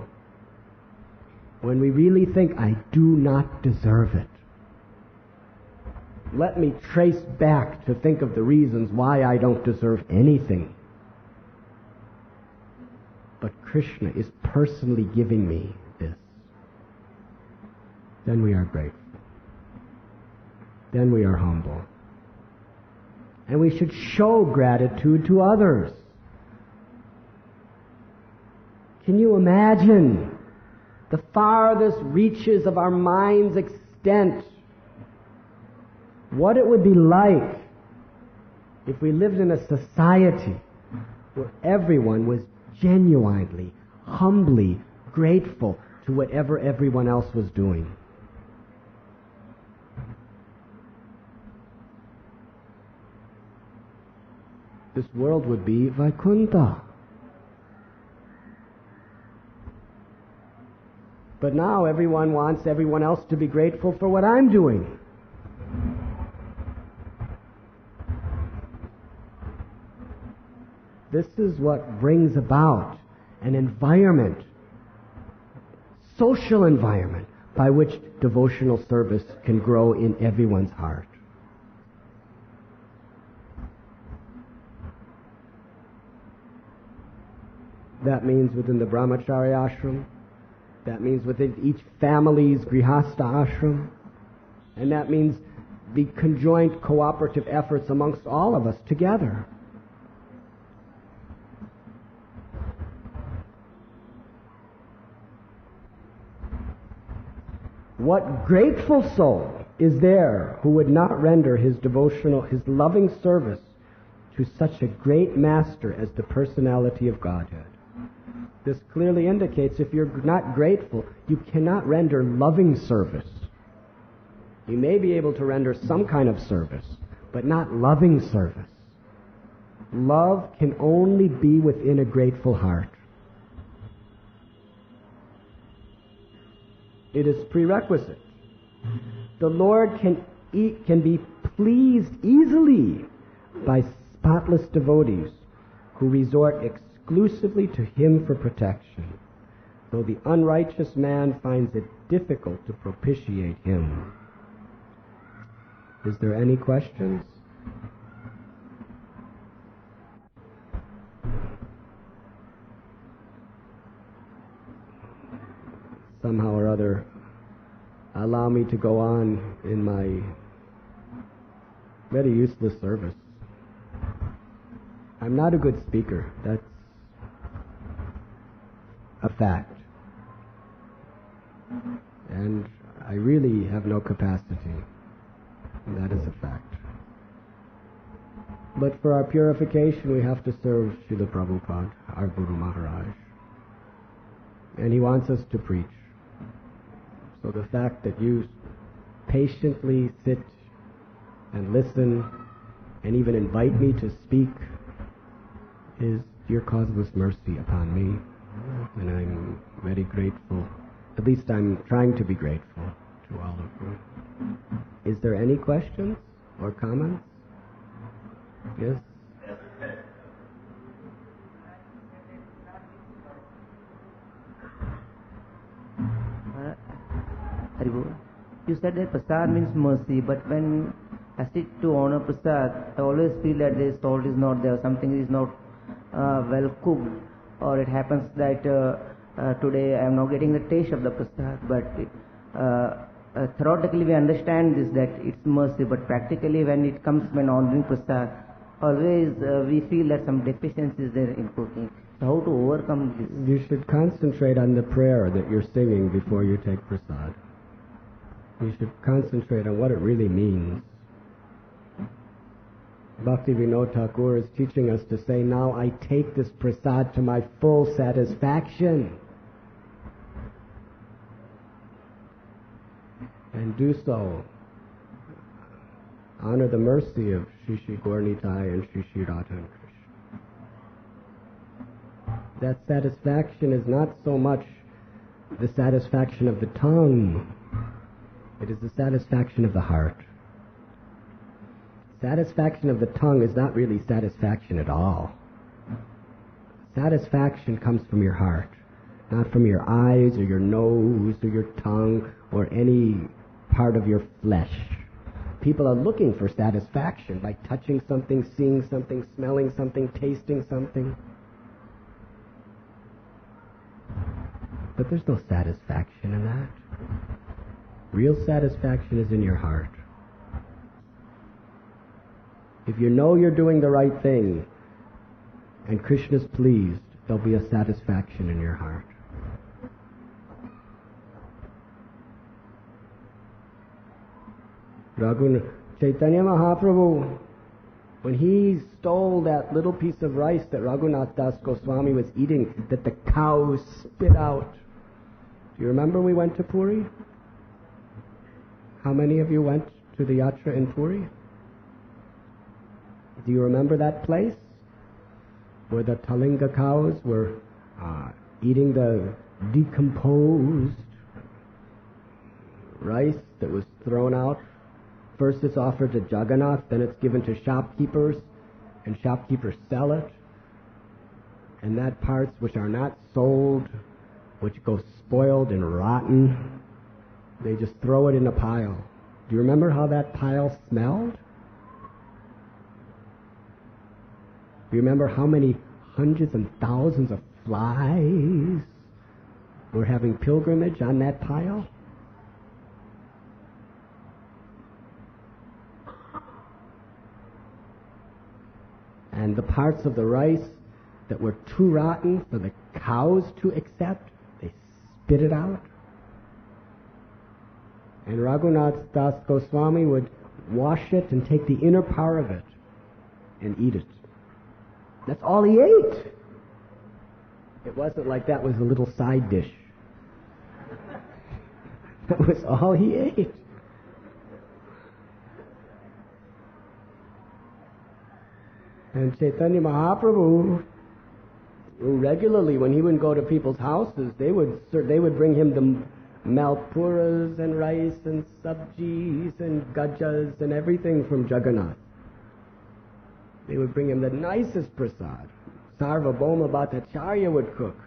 when we really think, I do not deserve it, let me trace back to think of the reasons why I don't deserve anything. But Krishna is personally giving me this. Then we are grateful. Then we are humble. And we should show gratitude to others. Can you imagine the farthest reaches of our mind's extent? What it would be like if we lived in a society where everyone was genuinely, humbly grateful to whatever everyone else was doing. This world would be Vaikuntha. But now everyone wants everyone else to be grateful for what I'm doing. This is what brings about an environment, social environment, by which devotional service can grow in everyone's heart. That means within the brahmacharya ashram. That means within each family's grihastha ashram. And that means the conjoint cooperative efforts amongst all of us together. What grateful soul is there who would not render his devotional, his loving service to such a great master as the Personality of Godhead? This clearly indicates if you're not grateful, you cannot render loving service. You may be able to render some kind of service, but not loving service. Love can only be within a grateful heart. It is prerequisite. The Lord can be pleased easily by spotless devotees who resort exclusively to Him for protection, though the unrighteous man finds it difficult to propitiate Him. Is there any questions? Somehow or other, allow me to go on in my very useless service. I'm not a good speaker. That's a fact. And I really have no capacity. That is a fact. But for our purification, we have to serve Srila Prabhupada, our Guru Maharaj. And he wants us to preach. So the fact that you patiently sit and listen and even invite me to speak is your causeless mercy upon me. And I'm very grateful. At least I'm trying to be grateful to all of you. Is there any questions or comments? Yes? Haribo, you said that prasad means mercy, but when I sit to honor prasad, I always feel that the salt is not there, something is not well cooked, or it happens that today I am not getting the taste of the prasad, but theoretically we understand this, that it's mercy, but practically when honoring prasad, always we feel that some deficiency is there in cooking. So how to overcome this? You should concentrate on the prayer that you're singing before you take prasad. You should concentrate on what it really means. Bhakti Vinod Thakur is teaching us to say, now I take this prasad to my full satisfaction. And do so. Honor the mercy of Shri Shri Gaur Nitai and Shri Shri Radha and Krishna. That satisfaction is not so much the satisfaction of the tongue, it is the satisfaction of the heart. Satisfaction of the tongue is not really satisfaction at all. Satisfaction comes from your heart, not from your eyes or your nose or your tongue or any part of your flesh. People are looking for satisfaction by touching something, seeing something, smelling something, tasting something. But there's no satisfaction in that. Real satisfaction is in your heart. If you know you're doing the right thing and Krishna's pleased, there'll be a satisfaction in your heart. Chaitanya Mahaprabhu, when he stole that little piece of rice that Raghunath Das Goswami was eating, that the cows spit out. Do you remember we went to Puri? How many of you went to the yatra in Puri? Do you remember that place where the Talinga cows were eating the decomposed rice that was thrown out? First it's offered to Jagannath, then it's given to shopkeepers, and shopkeepers sell it. And that parts which are not sold, which go spoiled and rotten, they just throw it in a pile. Do you remember how that pile smelled? Do you remember how many hundreds and thousands of flies were having pilgrimage on that pile? And the parts of the rice that were too rotten for the cows to accept, they spit it out. And Raghunath Das Goswami would wash it and take the inner part of it and eat it. That's all he ate. It wasn't like that was a little side dish. That was all he ate. And Chaitanya Mahaprabhu, regularly when he would go to people's houses, they would bring him the malpuras and rice and sabjis and gajas and everything from Jagannath. They would bring him the nicest prasad. Sarvabhauma Bhattacharya would cook.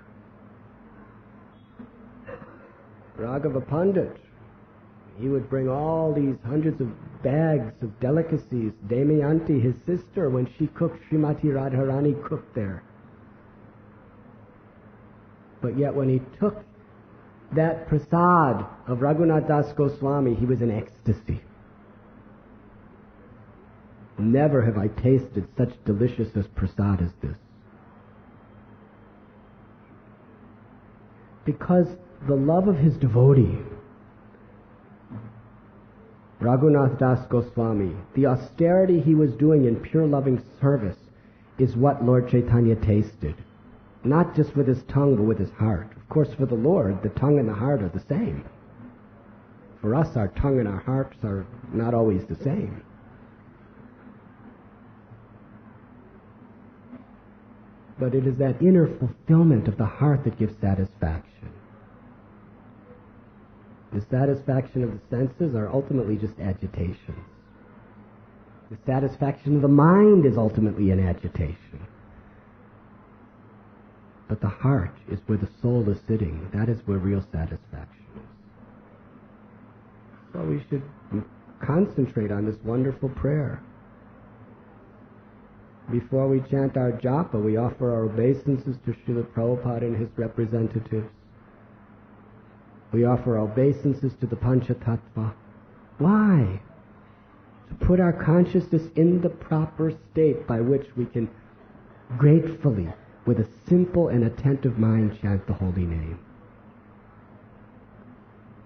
Raghava Pandit, he would bring all these hundreds of bags of delicacies. Damayanti, his sister, when she cooked, Srimati Radharani cooked there. But yet when he took that prasad of Raghunath Das Goswami, he was in ecstasy. Never have I tasted such delicious as prasad as this. Because the love of his devotee, Raghunath Das Goswami, the austerity he was doing in pure loving service is what Lord Chaitanya tasted. Not just with his tongue, but with his heart. Of course, for the Lord, the tongue and the heart are the same. For us, our tongue and our hearts are not always the same. But it is that inner fulfillment of the heart that gives satisfaction. The satisfaction of the senses are ultimately just agitations. The satisfaction of the mind is ultimately an agitation. But the heart is where the soul is sitting. That is where real satisfaction is. So we should concentrate on this wonderful prayer. Before we chant our japa, we offer our obeisances to Srila Prabhupada and his representatives. We offer obeisances to the Panchatattva. Why? To put our consciousness in the proper state by which we can gratefully, with a simple and attentive mind, chant the holy name.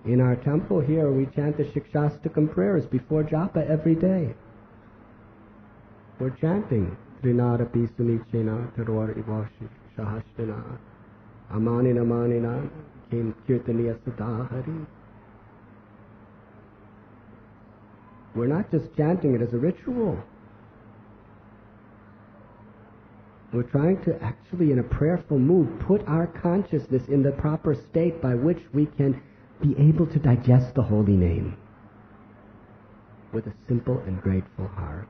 In our temple here, we chant the Shikshastakam prayers before japa every day. We're chanting Trinarapi Sunichena Taror Ivashi Shahashtana Amanina Manina Kim Kirtaniya Sudahari. We're not just chanting it as a ritual. We're trying to actually, in a prayerful mood, put our consciousness in the proper state by which we can be able to digest the holy name with a simple and grateful heart.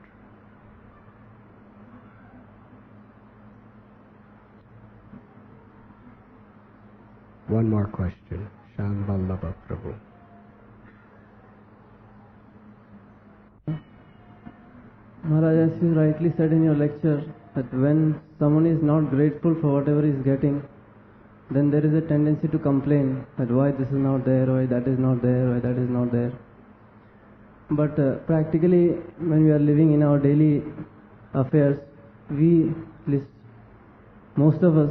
One more question. Sham Vallabha Prabhu. Maharaj, as you rightly said in your lecture, that when someone is not grateful for whatever he is getting, then there is a tendency to complain that why this is not there, why that is not there, why that is not there. But practically, when we are living in our daily affairs, most of us,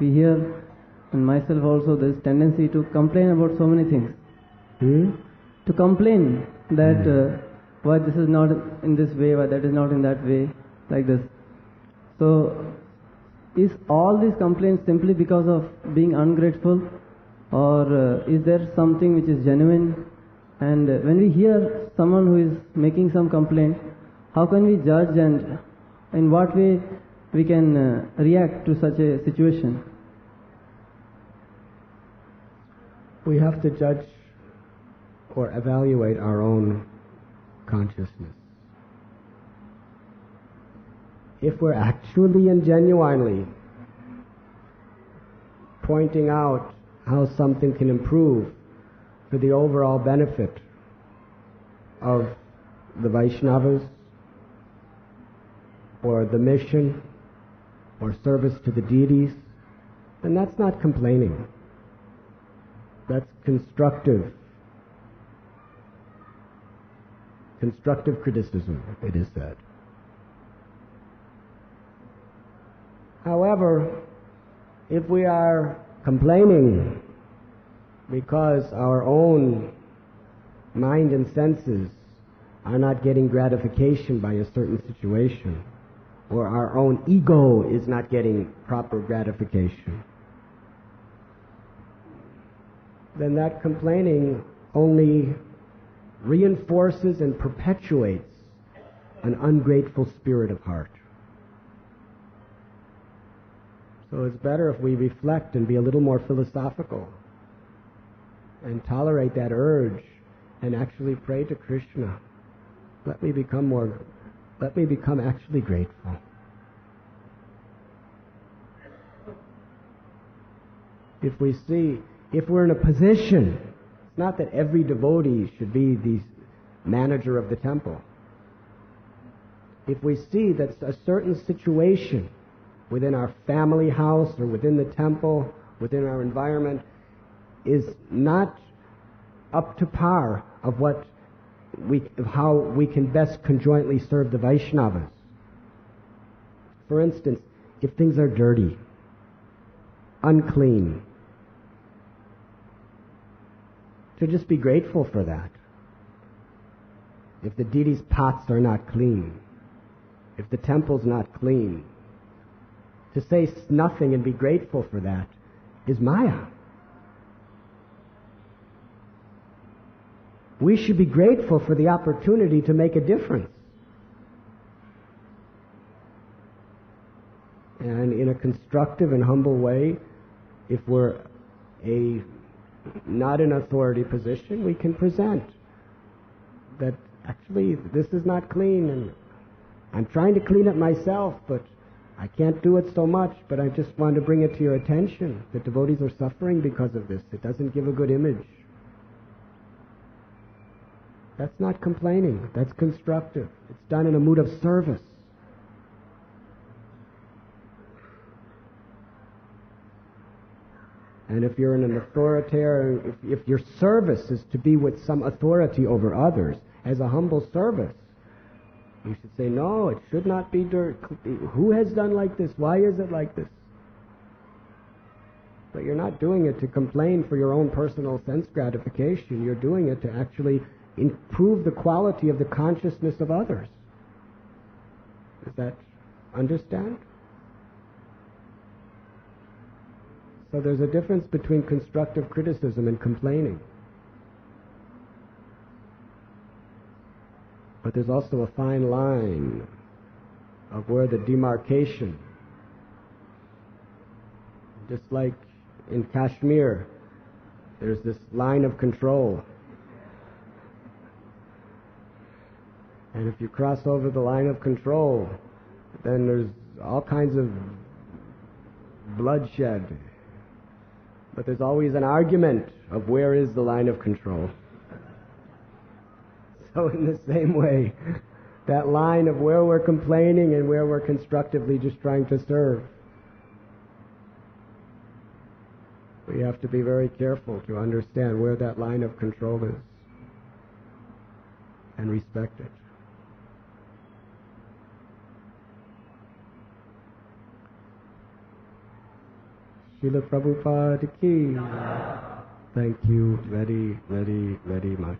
we hear, and myself also, there is tendency to complain about so many things. To complain that why this is not in this way, why that is not in that way, like this. So, is all these complaints simply because of being ungrateful, or is there something which is genuine? And when we hear someone who is making some complaint, how can we judge, and in what way we can react to such a situation? We have to judge or evaluate our own consciousness. If we're actually and genuinely pointing out how something can improve for the overall benefit of the Vaishnavas, or the mission, or service to the deities, then that's not complaining. That's constructive criticism, it is said. However, if we are complaining because our own mind and senses are not getting gratification by a certain situation, or our own ego is not getting proper gratification, then that complaining only reinforces and perpetuates an ungrateful spirit of heart. So it's better if we reflect and be a little more philosophical and tolerate that urge and actually pray to Krishna. Let me become actually grateful. If we're in a position, it's not that every devotee should be the manager of the temple. If we see that a certain situation within our family house or within the temple, within our environment, is not up to par of how we can best conjointly serve the Vaishnavas. For instance, if things are dirty, unclean, to just be grateful for that. If the deities' pots are not clean, if the temple's not clean, to say nothing and be grateful for that is Maya. We should be grateful for the opportunity to make a difference. And in a constructive and humble way, if we're not in authority position, we can present that actually this is not clean, and I'm trying to clean it myself, but I can't do it so much, but I just want to bring it to your attention that devotees are suffering because of this. It doesn't give a good image. That's not complaining. That's constructive. It's done in a mood of service. And if you're in an authoritarian, if your service is to be with some authority over others, as a humble service, you should say, no, it should not be dirt. Who has done like this? Why is it like this? But you're not doing it to complain for your own personal sense gratification. You're doing it to actually improve the quality of the consciousness of others. Does that understand? So there's a difference between constructive criticism and complaining. But there's also a fine line of where the demarcation, just like in Kashmir, there's this line of control. And if you cross over the line of control, then there's all kinds of bloodshed. But there's always an argument of where is the line of control. So in the same way, that line of where we're complaining and where we're constructively just trying to serve, we have to be very careful to understand where that line of control is and respect it. Srila Prabhupada ki. Thank you very, very, very much.